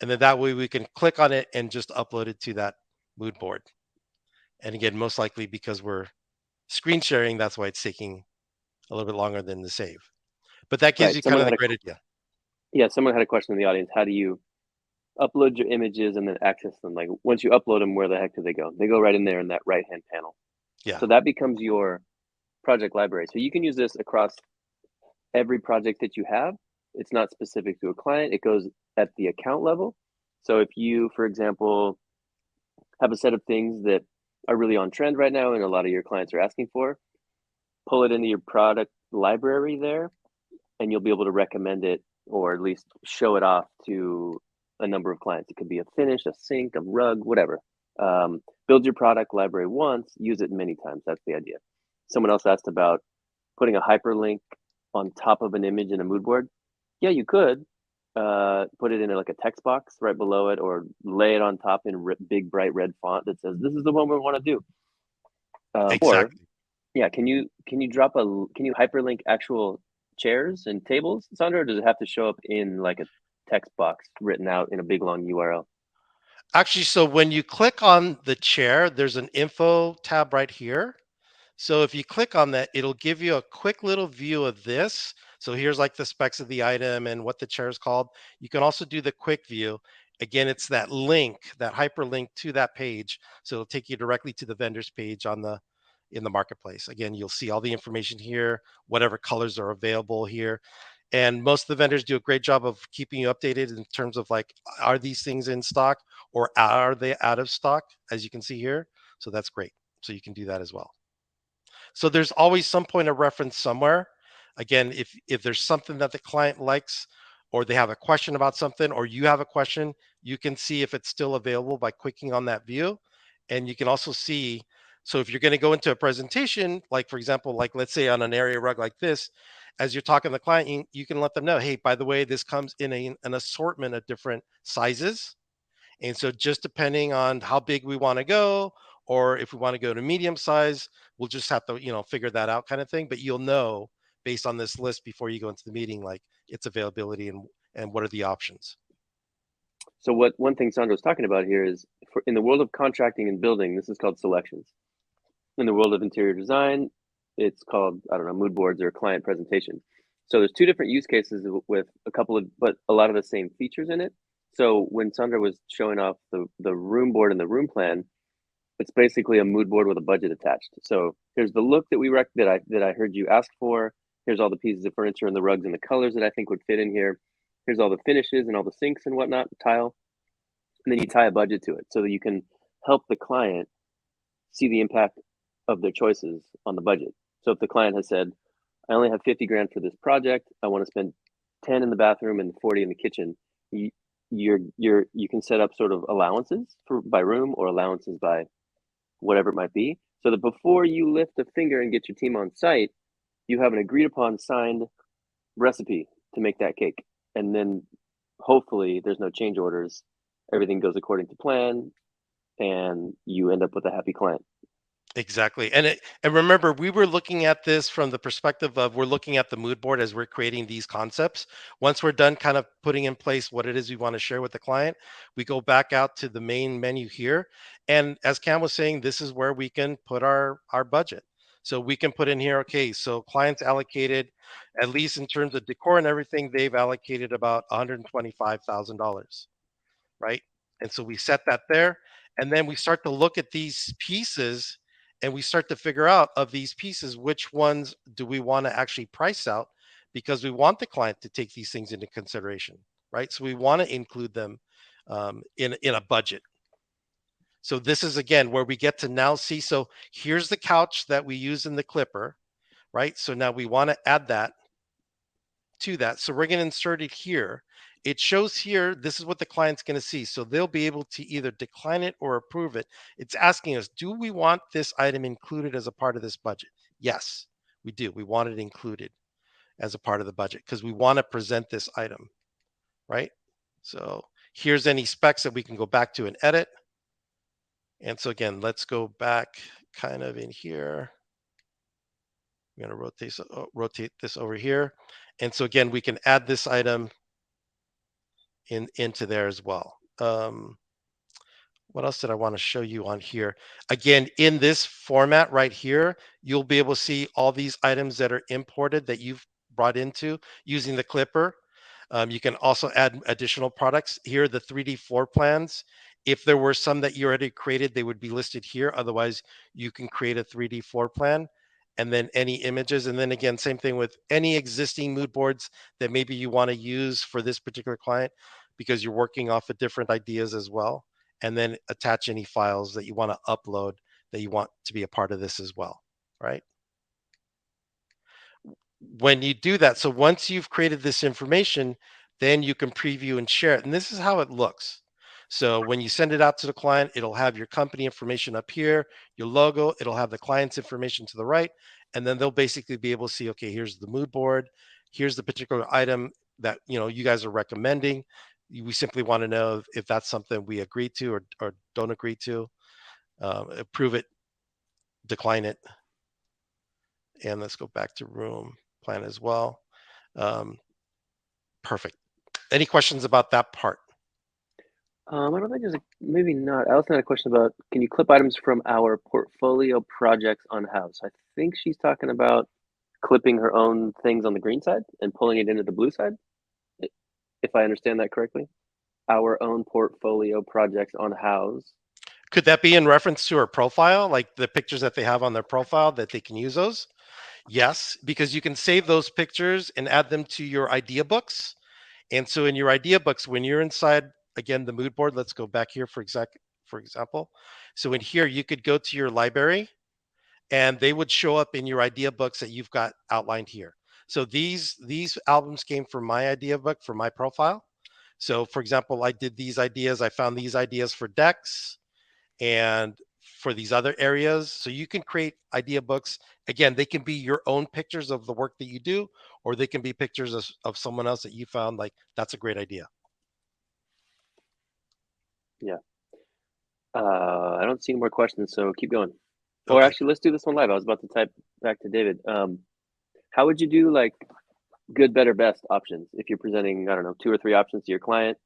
And then that way we can click on it and just upload it to that mood board. And again, most likely because we're screen sharing, that's why it's taking a little bit longer than the save. But that gives Right. you kind of the great idea. Yeah, someone had a question in the audience. How do you upload your images and then access them? Like once you upload them, where the heck do they go? They go right in there in that right-hand panel. Yeah. So that becomes your project library. So you can use this across every project that you have. It's not specific to a client. It goes at the account level. So if you, for example, have a set of things that are really on trend right now and a lot of your clients are asking for, pull it into your product library there, and you'll be able to recommend it or at least show it off to a number of clients. It could be a finish, a sink, a rug, whatever. Build your product library once, use it many times. That's the idea. Someone else asked about putting a hyperlink on top of an image in a mood board. Yeah, you could put it in like a text box right below it, or lay it on top in big bright red font that says, "This is the one we want to do." Or Exactly. yeah, can you hyperlink actual chairs and tables, Sandra, or does it have to show up in like a text box written out in a big long URL? Actually, so when you click on the chair, there's an info tab right here. So if you click on that, it'll give you a quick little view of this. So here's like the specs of the item and what the chair is called. You can also do the quick view. Again, it's that link, that hyperlink to that page. So it'll take you directly to the vendor's page on the in the marketplace. Again, you'll see all the information here, whatever colors are available here. And most of the vendors do a great job of keeping you updated in terms of like, are these things in stock or are they out of stock, as you can see here. So that's great. So you can do that as well. So there's always some point of reference somewhere. Again, if there's something that the client likes or they have a question about something or you have a question, you can see if it's still available by clicking on that view. And you can also see, so if you're going to go into a presentation, like for example, like let's say on an area rug like this, as you're talking to the client, you can let them know, hey, by the way, this comes in an assortment of different sizes. And so just depending on how big we want to go, or if we want to go to medium size, we'll just have to, figure that out kind of thing. But you'll know based on this list before you go into the meeting, like its availability and what are the options. So what one thing Sandra was talking about here is in the world of contracting and building, this is called selections. In the world of interior design, it's called, I don't know, mood boards or client presentation. So there's two different use cases with but a lot of the same features in it. So when Sandra was showing off the room board and the room plan, it's basically a mood board with a budget attached. So here's the look that I heard you ask for. Here's all the pieces of furniture and the rugs and the colors that I think would fit in here. Here's all the finishes and all the sinks and whatnot, tile. And then you tie a budget to it so that you can help the client see the impact of their choices on the budget. So if the client has said, I only have 50 grand for this project, I want to spend 10 in the bathroom and 40 in the kitchen, you can set up sort of allowances by room or allowances by whatever it might be, so that before you lift a finger and get your team on site, you have an agreed upon signed recipe to make that cake. And then hopefully there's no change orders. Everything goes according to plan and you end up with a happy client. Exactly. And remember, we were looking at this from the perspective of we're looking at the mood board as we're creating these concepts. Once we're done kind of putting in place what it is we want to share with the client, we go back out to the main menu here. And as Cam was saying, this is where we can put our budget. So we can put in here, okay, so clients allocated, at least in terms of decor and everything, they've allocated about $125,000, right? And so we set that there. And then we start to look at these pieces and we start to figure out of these pieces, which ones do we want to actually price out because we want the client to take these things into consideration, right? So we want to include them in a budget. So this is again where we get to now see. So here's the couch that we use in the clipper, right? So now we want to add that to that. So we're going to insert it here. It shows here, this is what the client's going to see. So they'll be able to either decline it or approve it. It's asking us, do we want this item included as a part of this budget? Yes, we do. We want it included as a part of the budget because we want to present this item, right? So here's any specs that we can go back to and edit. And so again, let's go back kind of in here. I'm going to rotate this over here. And so again, we can add this item into there as well. What else did I want to show you on here? Again, in this format right here, you'll be able to see all these items that are imported that you've brought into using the clipper. You can also add additional products here, the 3D floor plans. If there were some that you already created, they would be listed here. Otherwise, you can create a 3D floor plan and then any images. And then again, same thing with any existing mood boards that maybe you want to use for this particular client because you're working off of different ideas as well. And then attach any files that you want to upload that you want to be a part of this as well, right? When you do that, so once you've created this information, then you can preview and share it. And this is how it looks. So when you send it out to the client, it'll have your company information up here, your logo, it'll have the client's information to the right, and then they'll basically be able to see, okay, here's the mood board, here's the particular item that you guys are recommending. We simply want to know if that's something we agree to or don't agree to, approve it, decline it. And let's go back to room plan as well. Um, Perfect. Any questions about that part? I don't think maybe not. I also had a question about, can you clip items from our portfolio projects on Houzz? I think she's talking about clipping her own things on the green side and pulling it into the blue side, if I understand that correctly. Our own portfolio projects on Houzz. Could that be in reference to her profile, like the pictures that they have on their profile that they can use those? Yes, because you can save those pictures and add them to your idea books. And so in your idea books, when you're inside, again, the mood board, let's go back here for example. So in here, you could go to your library and they would show up in your idea books that you've got outlined here. So these albums came from my idea book for my profile. So for example, I did these ideas. I found these ideas for decks and for these other areas. So you can create idea books. Again, they can be your own pictures of the work that you do, or they can be pictures of someone else that you found like, that's a great idea. Yeah. I don't see any more questions, so keep going. Or Okay. actually, let's do this one live. I was about to type back to David. How would you do like good, better, best options if you're presenting, I don't know, 2 or 3 options to your client?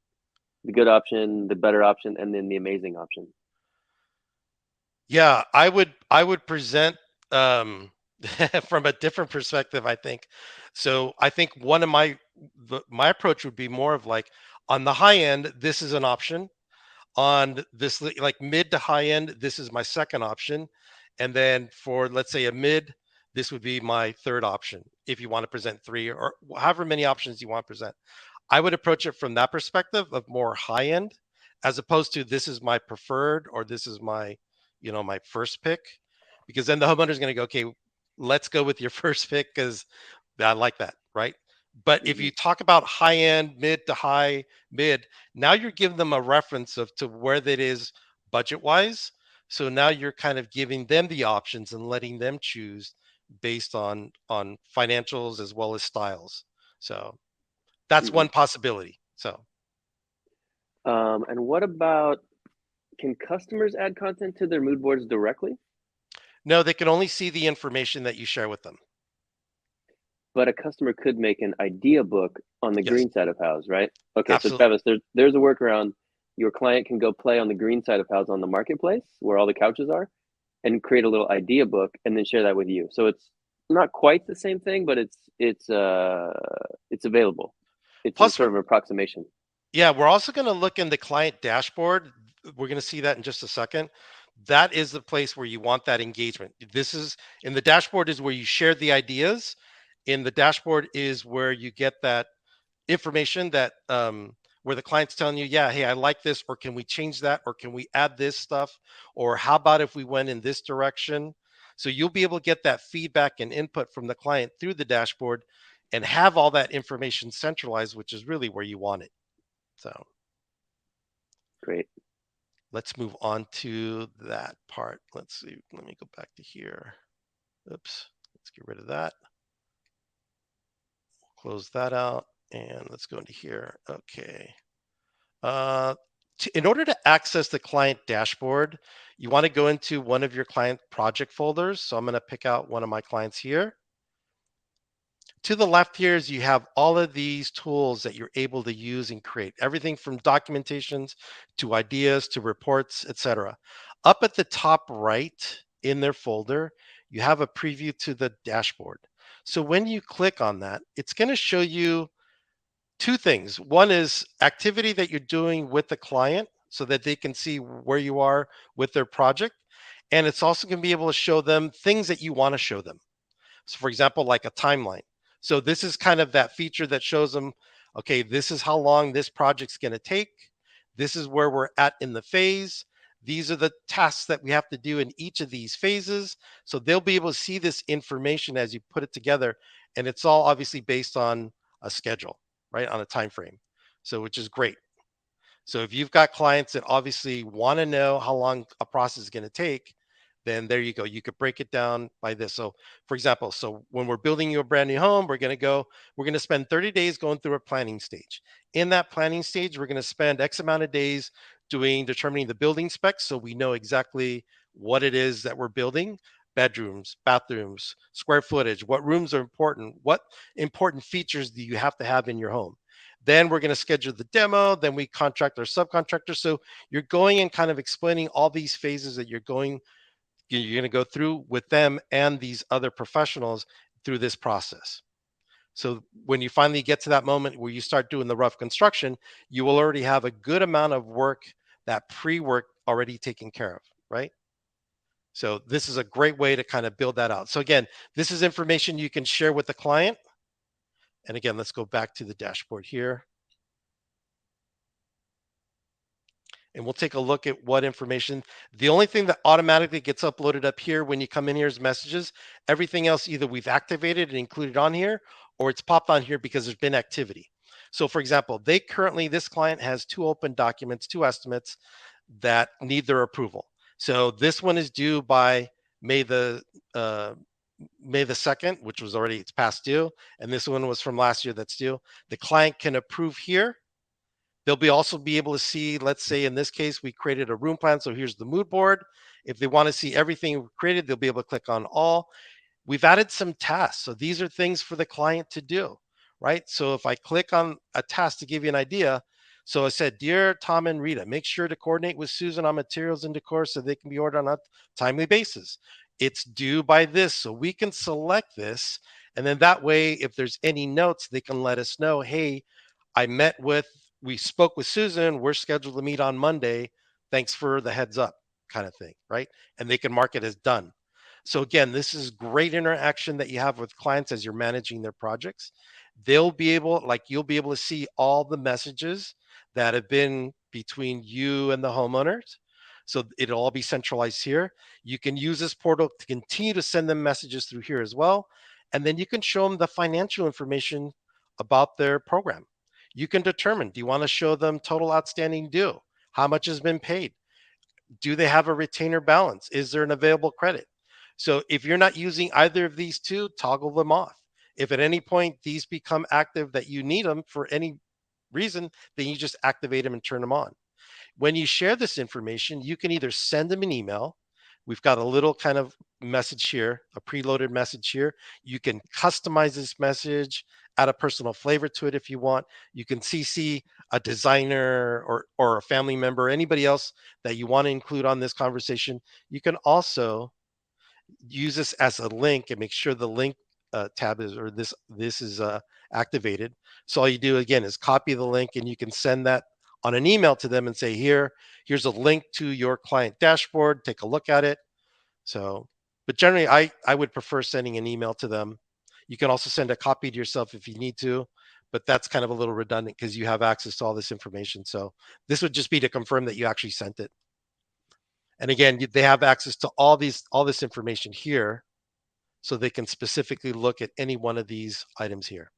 The good option, the better option, and then the amazing option. Yeah, I would present from a different perspective, I think. So I think one of my approach would be more of like on the high end, this is an option. On this like mid to high end, this is my second option. And then for let's say a mid, this would be my third option if you want to present three or however many options you want to present. I would approach it from that perspective of more high end, as opposed to this is my preferred or this is my, my first pick, because then the homeowner is going to go, okay, let's go with your first pick because I like that, right? But if Hmm. you talk about high end, mid to high, mid, now you're giving them a reference of to where that is budget wise. So now you're kind of giving them the options and letting them choose based on financials as well as styles. So that's Hmm. one possibility. So And what about, can customers add content to their mood boards directly? no, they can only see the information that you share with them. But a customer could make an idea book on the Yes, green side of Houzz, right? Okay, so absolutely. Travis, there's a workaround. Your client can go play on the green side of Houzz on the marketplace where all the couches are, and create a little idea book, and then share that with you. So it's not quite the same thing, but it's available. It's a Plus, sort of an approximation. yeah, we're also going to look in the client dashboard. We're going to see that in just a second. That is the place where you want that engagement. This is in the dashboard is where you share the ideas. In the dashboard is where you get that information that where the client's telling you, yeah, hey, I like this, or can we change that, or can we add this stuff, or how about if we went in this direction? So you'll be able to get that feedback and input from the client through the dashboard and have all that information centralized, which is really where you want it. So Great. let's move on to that part. Let's see. Let me go back to here. Oops. Let's get rid of that. Close that out. And let's go into here. Okay. Uh, in order to access the client dashboard, you want to go into one of your client project folders. So I'm going to pick out one of my clients here. To the left here is you have all of these tools that you're able to use and create everything from documentations to ideas to reports, etc. Up at the top right in their folder, you have a preview to the dashboard. So when you click on that, it's going to show you two things. One is activity that you're doing with the client so that they can see where you are with their project. And it's also going to be able to show them things that you want to show them. So, for example, like a timeline. So, this is kind of that feature that shows them, okay, this is how long this project's going to take. This is where we're at in the phase. These are the tasks that we have to do in each of these phases. So, they'll be able to see this information as you put it together. And it's all obviously based on a schedule, right? On a time frame. So, which is great. So if you've got clients that obviously want to know how long a process is going to take, then there you go. You could break it down by this. So for example, so when we're building you a brand new home, we're going to spend 30 days going through a planning stage. In that planning stage, we're going to spend X amount of days determining the building specs. So we know exactly what it is that we're building: bedrooms, bathrooms, square footage, what rooms are important, what important features do you have to have in your home. Then we're going to schedule the demo. Then we contract our subcontractor. So you're going and kind of explaining all these phases that you're going to go through with them and these other professionals through this process. So when you finally get to that moment where you start doing the rough construction, you will already have a good amount of work, that pre-work already taken care of, right? So this is a great way to kind of build that out. So again, this is information you can share with the client. And again, let's go back to the dashboard here. And we'll take a look at what information. The only thing that automatically gets uploaded up here when you come in here is messages. Everything else, either we've activated and included on here, or it's popped on here because there's been activity. So for example, this client has two open documents, two estimates that need their approval. So this one is due by May the uh, May the 2nd, which was already, it's past due. And this one was from last year that's due. The client can approve here. They'll be also be able to see, let's say in this case, we created a room plan. So here's the mood board. If they want to see everything created, they'll be able to click on all. We've added some tasks. So these are things for the client to do, right? So if I click on a task to give you an idea, so I said, Dear Tom and Rita, make sure to coordinate with Susan on materials and decor so they can be ordered on a timely basis. It's due by this. So we can select this. And then that way, if there's any notes, they can let us know, hey, we spoke with Susan. We're scheduled to meet on Monday. Thanks for the heads up, kind of thing, right? And they can mark it as done. So again, this is great interaction that you have with clients as you're managing their projects. they'll be able, like, you'll be able to see all the messages that have been between you and the homeowners. So it'll all be centralized here. You can use this portal to continue to send them messages through here as well. And then you can show them the financial information about their program. You can determine, do you want to show them total outstanding due? How much has been paid? Do they have a retainer balance? Is there an available credit? So if you're not using either of these two, toggle them off. If at any point these become active that you need them for any reason, then you just activate them and turn them on. When you share this information, you can either send them an email. We've got a little kind of message here, a preloaded message here. You can customize this message, add a personal flavor to it if you want. You can CC a designer or a family member, anybody else that you want to include on this conversation. You can also use this as a link and make sure the link tab is, or this is activated. So all you do again is copy the link and you can send that on an email to them and say, here's a link to your client dashboard, take a look at it. So, but generally I would prefer sending an email to them. You can also send a copy to yourself if you need to, but that's kind of a little redundant because you have access to all this information. So this would just be to confirm that you actually sent it. And again, they have access to all this information here, so they can specifically look at any one of these items here.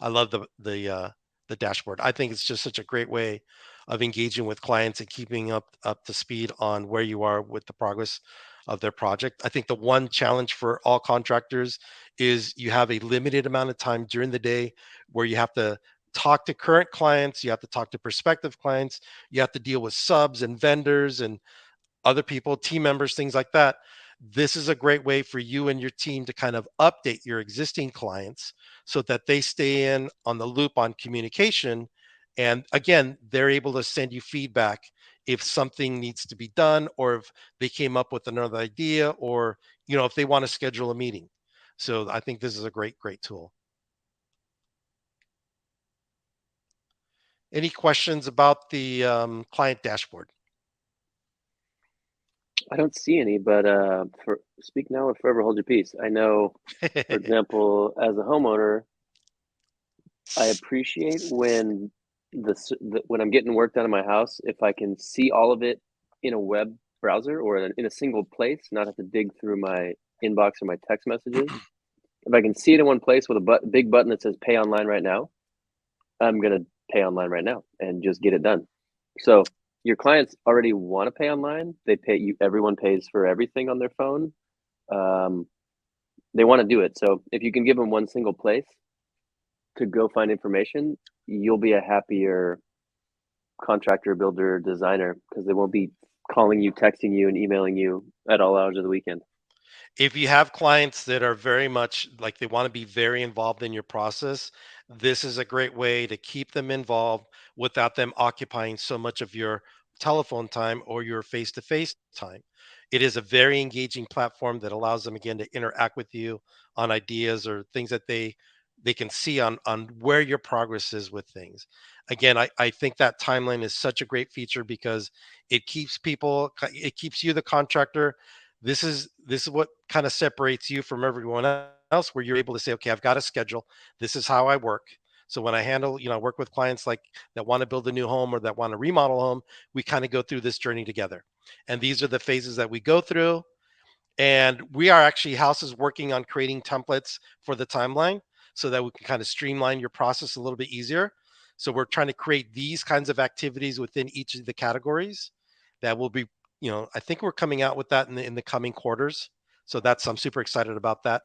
I love the dashboard. I think it's just such a great way of engaging with clients and keeping up to speed on where you are with the progress of their project. I think the one challenge for all contractors is you have a limited amount of time during the day where you have to talk to current clients, you have to talk to prospective clients, you have to deal with subs and vendors and other people, team members, things like that. This is a great way for you and your team to kind of update your existing clients so that they stay in on the loop on communication. And again, they're able to send you feedback if something needs to be done or if they came up with another idea or if they want to schedule a meeting. So I think this is a great tool. Any questions about the client dashboard? I don't see any, but for speak now or forever hold your peace. I know, for example, as a homeowner, I appreciate when when I'm getting work done in my house, if I can see all of it in a web browser or in a single place, not have to dig through my inbox or my text messages. If I can see it in one place with a big button that says "Pay online right now," I'm gonna pay online right now and just get it done. So your clients already want to pay online. They pay you. Everyone pays for everything on their phone. Um, they want to do it. So if you can give them one single place to go find information, you'll be a happier contractor, builder, designer because they won't be calling you, texting you, and emailing you at all hours of the weekend. If you have clients that are very much like they want to be very involved in your process, this is a great way to keep them involved without them occupying so much of your telephone time or your face to face time. It is a very engaging platform that allows them again to interact with you on ideas or things that they can see on where your progress is with things. Again, I think that timeline is such a great feature because it keeps you the contractor. This is what kind of separates you from everyone else, where you're able to say, okay, I've got a schedule, this is how I work. So when I handle, I work with clients like that want to build a new home or that want to remodel a home, we kind of go through this journey together, and these are the phases that we go through. And we are actually houses working on creating templates for the timeline so that we can kind of streamline your process a little bit easier. So we're trying to create these kinds of activities within each of the categories that will be, I think we're coming out with that in the coming quarters. So I'm super excited about that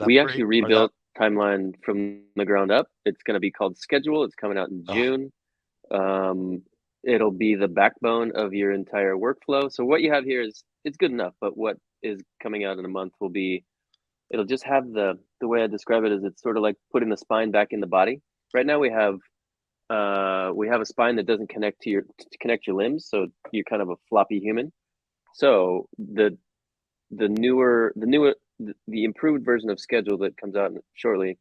We actually upgrade or that. rebuilt Timeline from the ground up. It's going to be called Schedule. It's coming out in Oh, June. Um, it'll be the backbone of your entire workflow. So what you have here is it's good enough, but what is coming out in a month will be it'll just have the way I describe it is it's sort of like putting the spine back in the body. Right now we have a spine that doesn't connect your limbs, so you're kind of a floppy human. So the improved version of Schedule that comes out shortly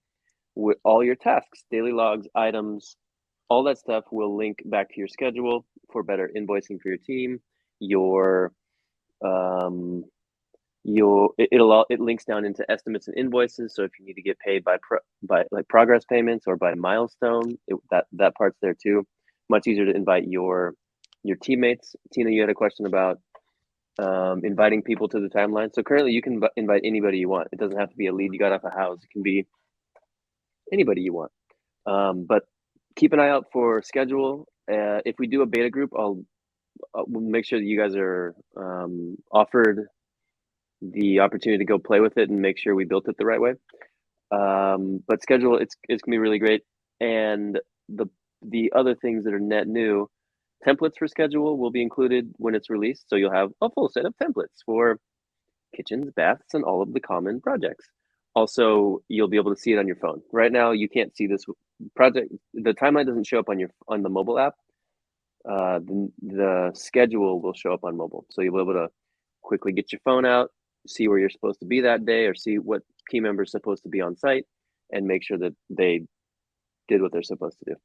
with all your tasks, daily logs, items, all that stuff will link back to your schedule for better invoicing for your team, your um, it links down into estimates and invoices. So if you need to get paid by like progress payments or by milestone, that part's there too. Much easier to invite your teammates. Tina, you had a question about inviting people to the timeline. So currently, you can invite anybody you want. It doesn't have to be a lead you got off a house. It can be anybody you want. But keep an eye out for schedule. If we do a beta group, we'll make sure that you guys are offered the opportunity to go play with it and make sure we built it the right way. But schedule, it's gonna be really great. And the other things that are net new, templates for schedule will be included when it's released. So you'll have a full set of templates for kitchens, baths, and all of the common projects. Also, you'll be able to see it on your phone. Right now, you can't see this project. The timeline doesn't show up on the mobile app. The schedule will show up on mobile, so you'll be able to quickly get your phone out, see where you're supposed to be that day, or see what team member's supposed to be on site, and make sure that they did what they're supposed to do.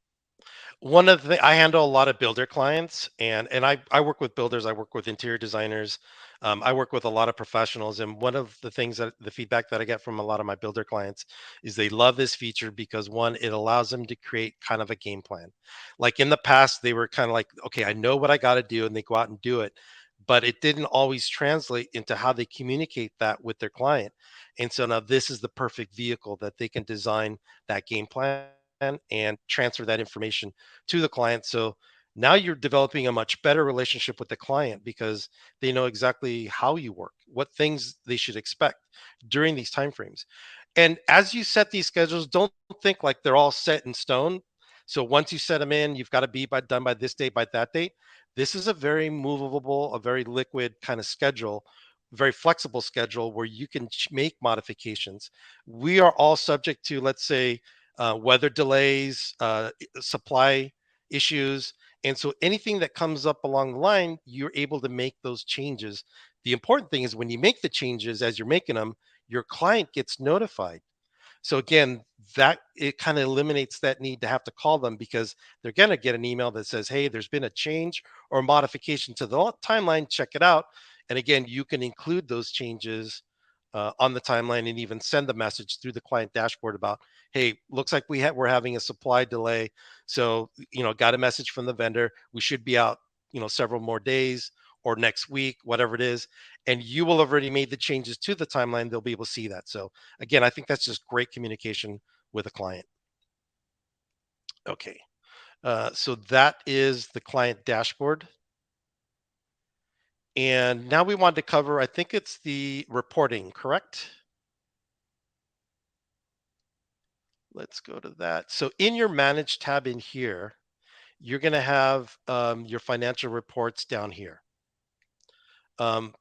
One of the I handle a lot of builder clients, and I work with builders, I work with interior designers, I work with a lot of professionals, and one of the things that the feedback that I get from a lot of my builder clients is they love this feature because one, it allows them to create kind of a game plan. Like in the past, they were kind of like, okay, I know what I got to do, and they go out and do it, but it didn't always translate into how they communicate that with their client. And so now this is the perfect vehicle that they can design that game plan and transfer that information to the client. So now you're developing a much better relationship with the client because they know exactly how you work, what things they should expect during these timeframes. And as you set these schedules, don't think like they're all set in stone. So once you set them in, you've got to be done by this date, by that date. This is a very movable, a very liquid kind of schedule, very flexible schedule where you can make modifications. We are all subject to, let's say, weather delays, supply issues. And so anything that comes up along the line, you're able to make those changes. The important thing is when you make the changes as you're making them, your client gets notified. So again, that it kind of eliminates that need to have to call them because they're going to get an email that says, "Hey, there's been a change or modification to the timeline. Check it out." And again, you can include those changes on the timeline and even send the message through the client dashboard about, "Hey, looks like we're having a supply delay. So got a message from the vendor. We should be out, several more days." Or next week, whatever it is, and you will have already made the changes to the timeline. They'll be able to see that. So again, I think that's just great communication with a client. Okay. So that is the client dashboard. And now we want to cover, I think it's the reporting, correct? Let's go to that. So in your manage tab in here, you're going to have your financial reports down here.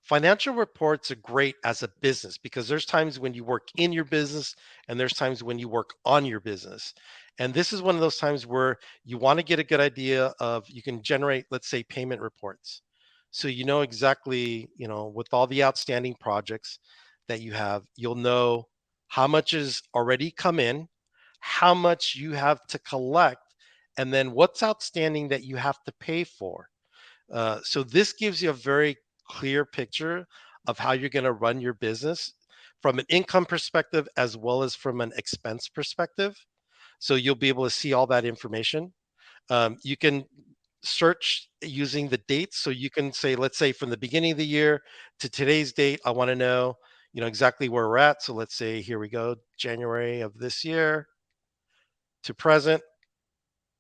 Financial reports are great as a business because there's times when you work in your business and there's times when you work on your business. And this is one of those times where you want to get a good idea of you can generate, let's say, payment reports. So you know exactly, with all the outstanding projects that you have, you'll know how much is already come in, how much you have to collect, and then what's outstanding that you have to pay for. So this gives you a very clear picture of how you're going to run your business from an income perspective as well as from an expense perspective. So you'll be able to see all that information. You can search using the dates. So you can say, let's say from the beginning of the year to today's date, I want to know, exactly where we're at. So let's say here we go, January of this year to present.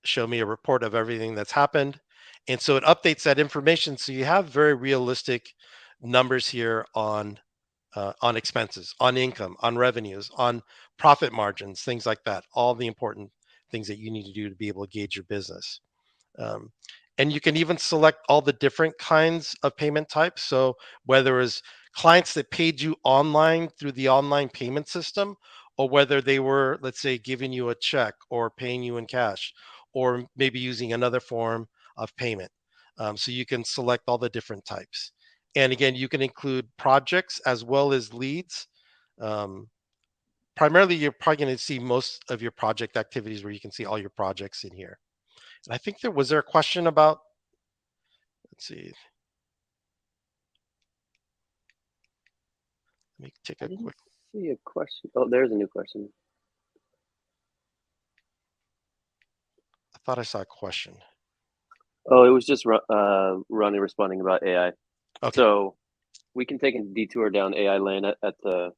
Show me a report of everything that's happened. And so it updates that information. So you have very realistic numbers here on expenses, on income, on revenues, on profit margins, things like that. All the important things that you need to do to be able to gauge your business. Um, and you can even select all the different kinds of payment types. So whether it's clients that paid you online through the online payment system, or whether they were, let's say, giving you a check or paying you in cash, or maybe using another form of payment. So you can select all the different types. And again, you can include projects as well as leads. Um, Primarily, you're probably going to see most of your project activities where you can see all your projects in here. And I think there a question about, let's see. Let me take I a didn't quick. see a question. Oh, there's a new question. I thought I saw a question. Oh, it was just Ronnie responding about AI. Okay. So we can take a detour down AI lane at the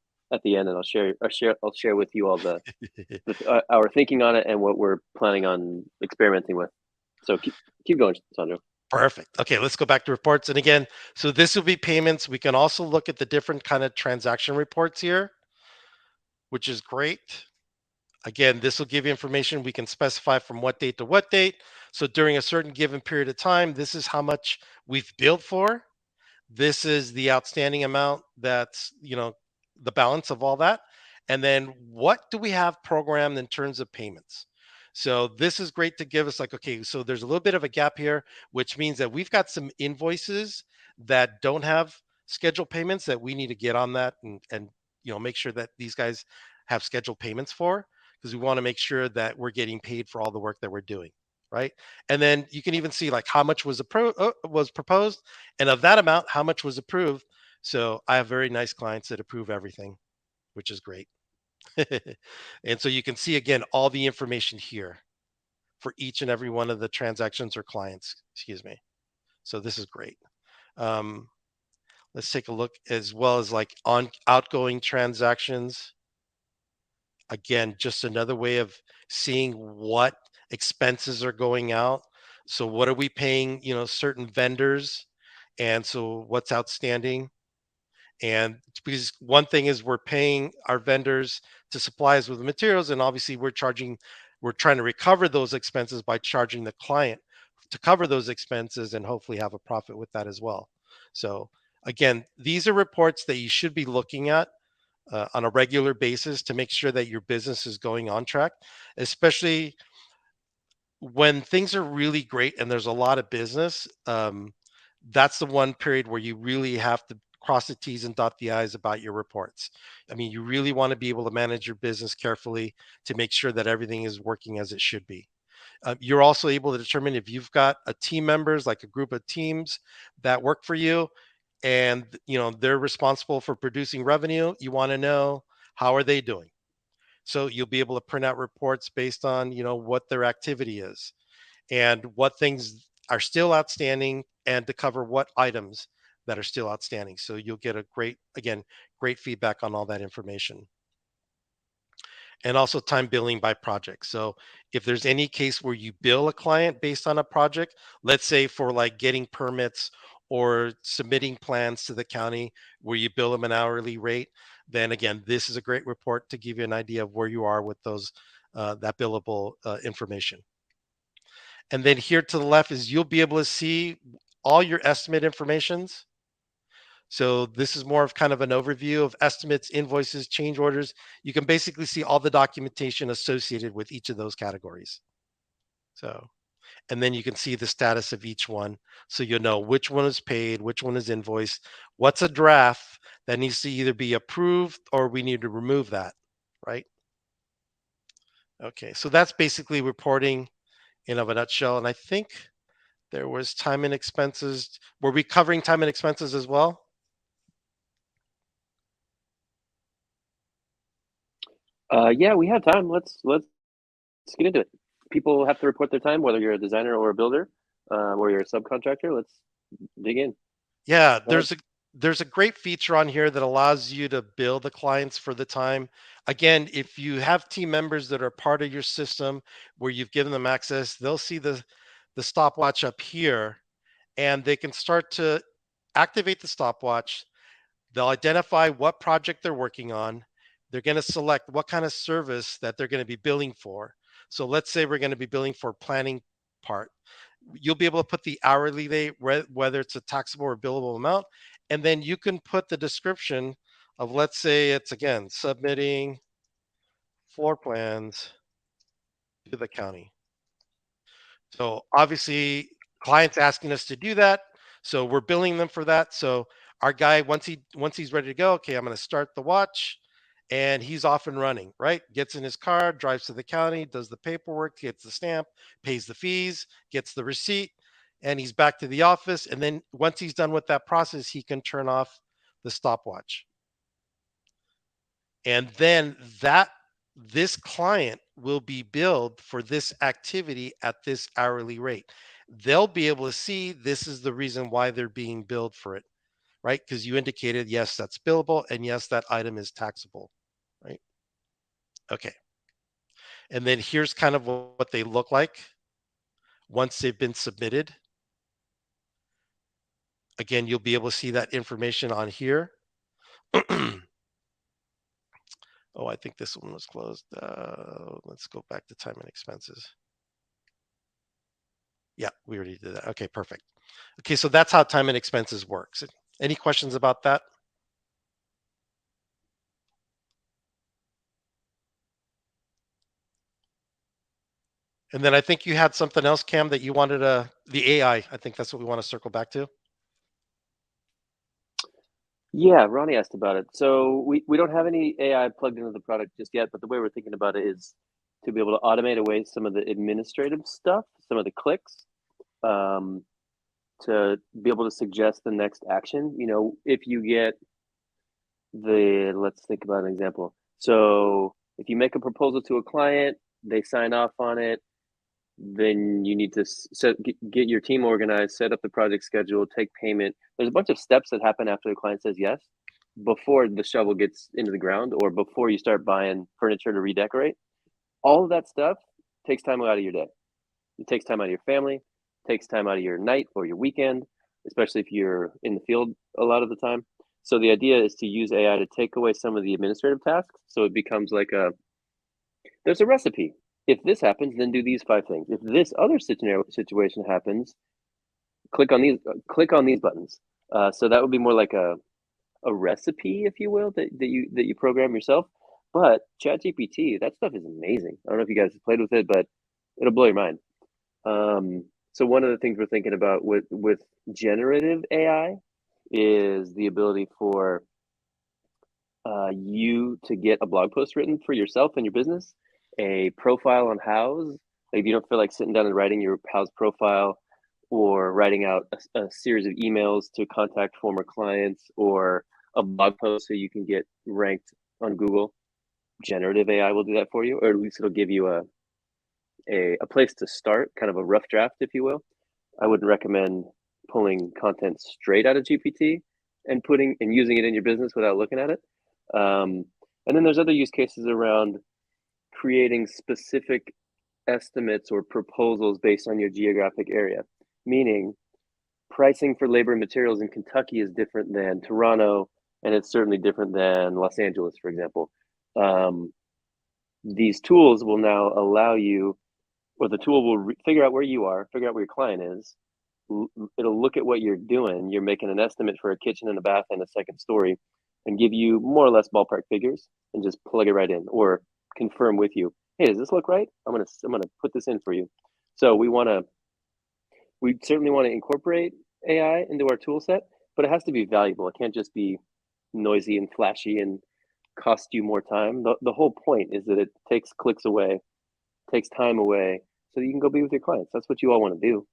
end, and I'll share with you all our thinking on it and what we're planning on experimenting with. So keep going, Sandro. Perfect. Okay, let's go back to reports. And again, so this will be payments. We can also look at the different kind of transaction reports here, which is great. Again, this will give you information. We can specify from what date to what date. So during a certain given period of time, this is how much we've billed for. This is the outstanding amount that's, the balance of all that. And then what do we have programmed in terms of payments? So this is great to give us like, okay, so there's a little bit of a gap here, which means that we've got some invoices that don't have scheduled payments that we need to get on that and make sure that these guys have scheduled payments for, because we want to make sure that we're getting paid for all the work that we're doing, right? And then you can even see like how much was proposed, and of that amount, how much was approved. So I have very nice clients that approve everything, which is great. And so you can see again all the information here for each and every one of the transactions or clients. Excuse me. So this is great. Um, let's take a look as well as like on outgoing transactions. Again, just another way of seeing what expenses are going out. So what are we paying, certain vendors, and so what's outstanding. And because one thing is we're paying our vendors to supply us with materials, and obviously we're trying to recover those expenses by charging the client to cover those expenses and hopefully have a profit with that as well. So again, these are reports that you should be looking at on a regular basis to make sure that your business is going on track, especially when things are really great and there's a lot of business. That's the one period where you really have to cross the T's and dot the I's about your reports. I mean, you really want to be able to manage your business carefully to make sure that everything is working as it should be. You're also able to determine if you've got a team members, like a group of teams that work for you, and they're responsible for producing revenue. You want to know how are they doing. So you'll be able to print out reports based on what their activity is and what things are still outstanding and to cover what items that are still outstanding. So you'll get a great feedback on all that information. And also time billing by project. So if there's any case where you bill a client based on a project, let's say for like getting permits or submitting plans to the county where you bill them an hourly rate, then again, this is a great report to give you an idea of where you are with those that billable information. And then here to the left is you'll be able to see all your estimate informations. So this is more of kind of an overview of estimates, invoices, change orders. You can basically see all the documentation associated with each of those categories. So, and then you can see the status of each one. So you'll know which one is paid, which one is invoiced, what's a draft that needs to either be approved or we need to remove that, right? Okay, so that's basically reporting in of a nutshell. And I think there was time and expenses. Were we covering time and expenses as well? Yeah, we have time. Let's get into it. People have to report their time, whether you're a designer or a builder, or you're a subcontractor. Let's dig in. Yeah, Go ahead. there's a great feature on here that allows you to bill the clients for the time. Again, if you have team members that are part of your system where you've given them access, they'll see the stopwatch up here and they can start to activate the stopwatch. They'll identify what project they're working on. They're going to select what kind of service that they're going to be billing for. So let's say we're going to be billing for planning part. You'll be able to put the hourly rate, whether it's a taxable or billable amount, and then you can put the description of, let's say it's again submitting floor plans to the county. So obviously, clients asking us to do that, so we're billing them for that. So our guy, once he's ready to go, okay, I'm going to start the watch, and he's off and running. Right, gets in his car, drives to the county, does the paperwork, gets the stamp, pays the fees, gets the receipt, and he's back to the office. And then once he's done with that process, he can turn off the stopwatch. And then this client will be billed for this activity at this hourly rate. They'll be able to see this is the reason why they're being billed for it, right? Because you indicated, yes, that's billable, and yes, that item is taxable, right? Okay. And then here's kind of what they look like once they've been submitted. Again, you'll be able to see that information on here. Oh, I think this one was closed. Let's go back to time and expenses. Yeah, we already did that. Okay, perfect. Okay, so that's how time and expenses works. Any questions about that? And then I think you had something else, Cam, that you wanted the AI. I think that's what we want to circle back to. Yeah, Ronnie asked about it. So we don't have any AI plugged into the product just yet, but the way we're thinking about it is to be able to automate away some of the administrative stuff, some of the clicks, um, to be able to suggest the next action. You know, if you get let's think about an example. So if you make a proposal to a client, they sign off on it, then you need to get your team organized, set up the project schedule, take payment. There's a bunch of steps that happen after the client says yes, before the shovel gets into the ground or before you start buying furniture to redecorate. All of that stuff takes time out of your day. It takes time out of your family, takes time out of your night or your weekend, especially if you're in the field a lot of the time. So the idea is to use AI to take away some of the administrative tasks. So it becomes like there's a recipe. If this happens, then do these 5 things. If this other situation happens, click on these buttons. So that would be more like a recipe, if you will, that you program yourself. But ChatGPT, that stuff is amazing. I don't know if you guys have played with it, but it'll blow your mind. So one of the things we're thinking about with generative AI is the ability for you to get a blog post written for yourself and your business, a profile on Houzz. Like if you don't feel like sitting down and writing your Houzz profile or writing out a series of emails to contact former clients or a blog post so you can get ranked on Google, generative AI will do that for you, or at least it'll give you a place to start, kind of a rough draft, if you will. I wouldn't recommend pulling content straight out of GPT and using it in your business without looking at it. And then there's other use cases around creating specific estimates or proposals based on your geographic area, meaning pricing for labor and materials in Kentucky is different than Toronto, and it's certainly different than Los Angeles, for example. These tools will now allow you, or the tool will figure out where you are, figure out where your client is. It'll look at what you're doing. You're making an estimate for a kitchen and a bath and a second story, and give you more or less ballpark figures, and just plug it right in, or confirm with you, hey, does this look right? I'm gonna put this in for you. So we certainly want to incorporate AI into our tool set, but it has to be valuable. It can't just be noisy and flashy and cost you more time. The whole point is that it takes clicks away, takes time away, so that you can go be with your clients. That's what you all want to do.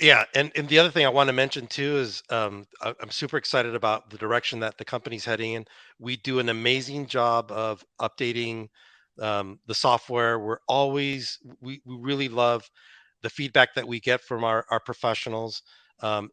Yeah, and the other thing I want to mention too is I'm super excited about the direction that the company's heading in. We do an amazing job of updating the software. We really love the feedback that we get from our professionals.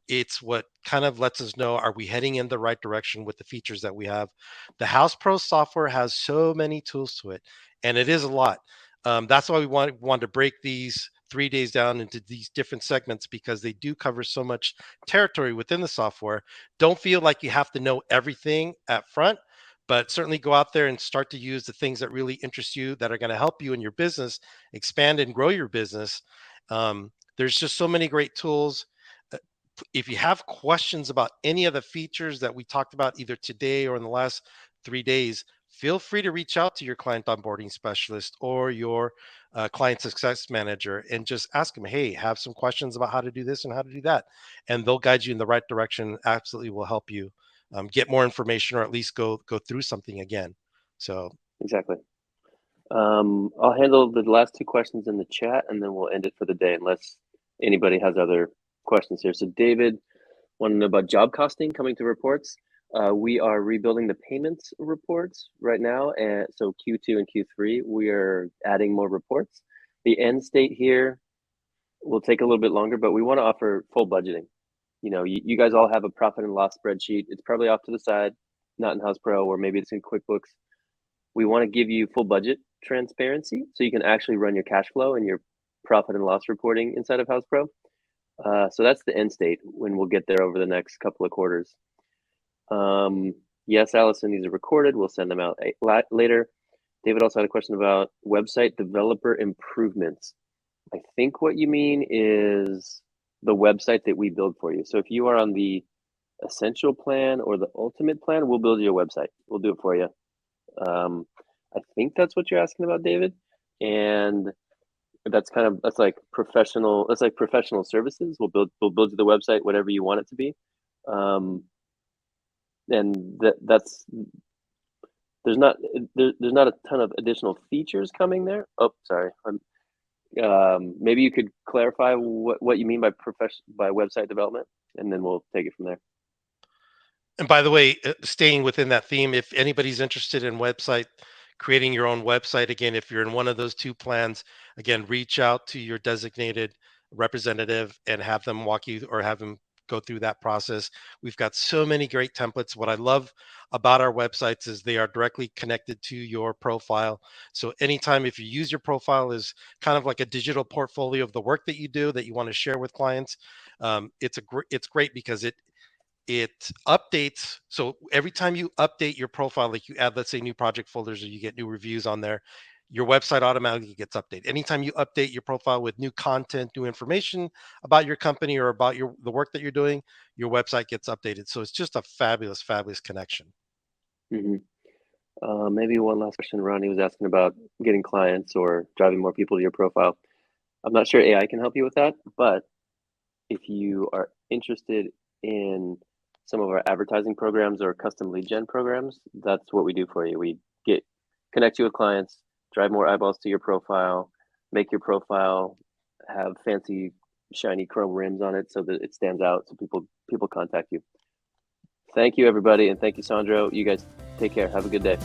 It's what kind of lets us know, are we heading in the right direction with the features that we have. The Houzz Pro software has so many tools to it, and it is a lot. That's why we want to break these 3 days down into these different segments, because they do cover so much territory within the software. Don't feel like you have to know everything at front, but certainly go out there and start to use the things that really interest you, that are going to help you in your business expand and grow your business. There's just so many great tools. Uh, If you have questions about any of the features that we talked about either today or in the last 3 days, feel free to reach out to your client onboarding specialist or your client success manager and just ask them, hey, have some questions about how to do this and how to do that. And they'll guide you in the right direction. Absolutely will help you get more information, or at least go through something again. So Exactly. I'll handle the last 2 questions in the chat, and then we'll end it for the day, unless anybody has other questions here. So David wanted to know about job costing coming to reports. We are rebuilding the payments reports right now, and so Q2 and Q3, we are adding more reports. The end state here will take a little bit longer, but we want to offer full budgeting. You guys all have a profit and loss spreadsheet. It's probably off to the side, not in Houzz Pro, or maybe it's in QuickBooks. We want to give you full budget transparency so you can actually run your cash flow and your profit and loss reporting inside of Houzz Pro. So that's the end state when we'll get there over the next couple of quarters. Yes, Allison, these are recorded. We'll send them out later. David also had a question about website developer improvements. I think what you mean is the website that we build for you. So if you are on the essential plan or the ultimate plan, we'll build you a website. We'll do it for you. I think that's what you're asking about, David. And that's like professional services. We'll build you the website, whatever you want it to be. And that's there's not a ton of additional features coming there. Oh, sorry. Maybe you could clarify what you mean by website development, and then we'll take it from there. And by the way, staying within that theme, if anybody's interested in creating your own website, again, if you're in one of those two plans, again, reach out to your designated representative and have them walk you or have them go through that process. We've got so many great templates. What I love about our websites is they are directly connected to your profile. So anytime if you use your profile as kind of like a digital portfolio of the work that you do that you want to share with clients, it's great because it updates. So every time you update your profile, like you add, let's say, new project folders or you get new reviews on there, your website automatically gets updated. Anytime you update your profile with new content, new information about your company or about the work that you're doing, your website gets updated. So it's just a fabulous, fabulous connection. Mm-hmm. Maybe one last question. Ronnie was asking about getting clients or driving more people to your profile. I'm not sure AI can help you with that, but if you are interested in some of our advertising programs or custom lead gen programs, that's what we do for you. We connect you with clients, drive more eyeballs to your profile, make your profile have fancy shiny chrome rims on it so that it stands out, so people contact you. Thank you, everybody, and thank you, Sandro. You guys take care. Have a good day.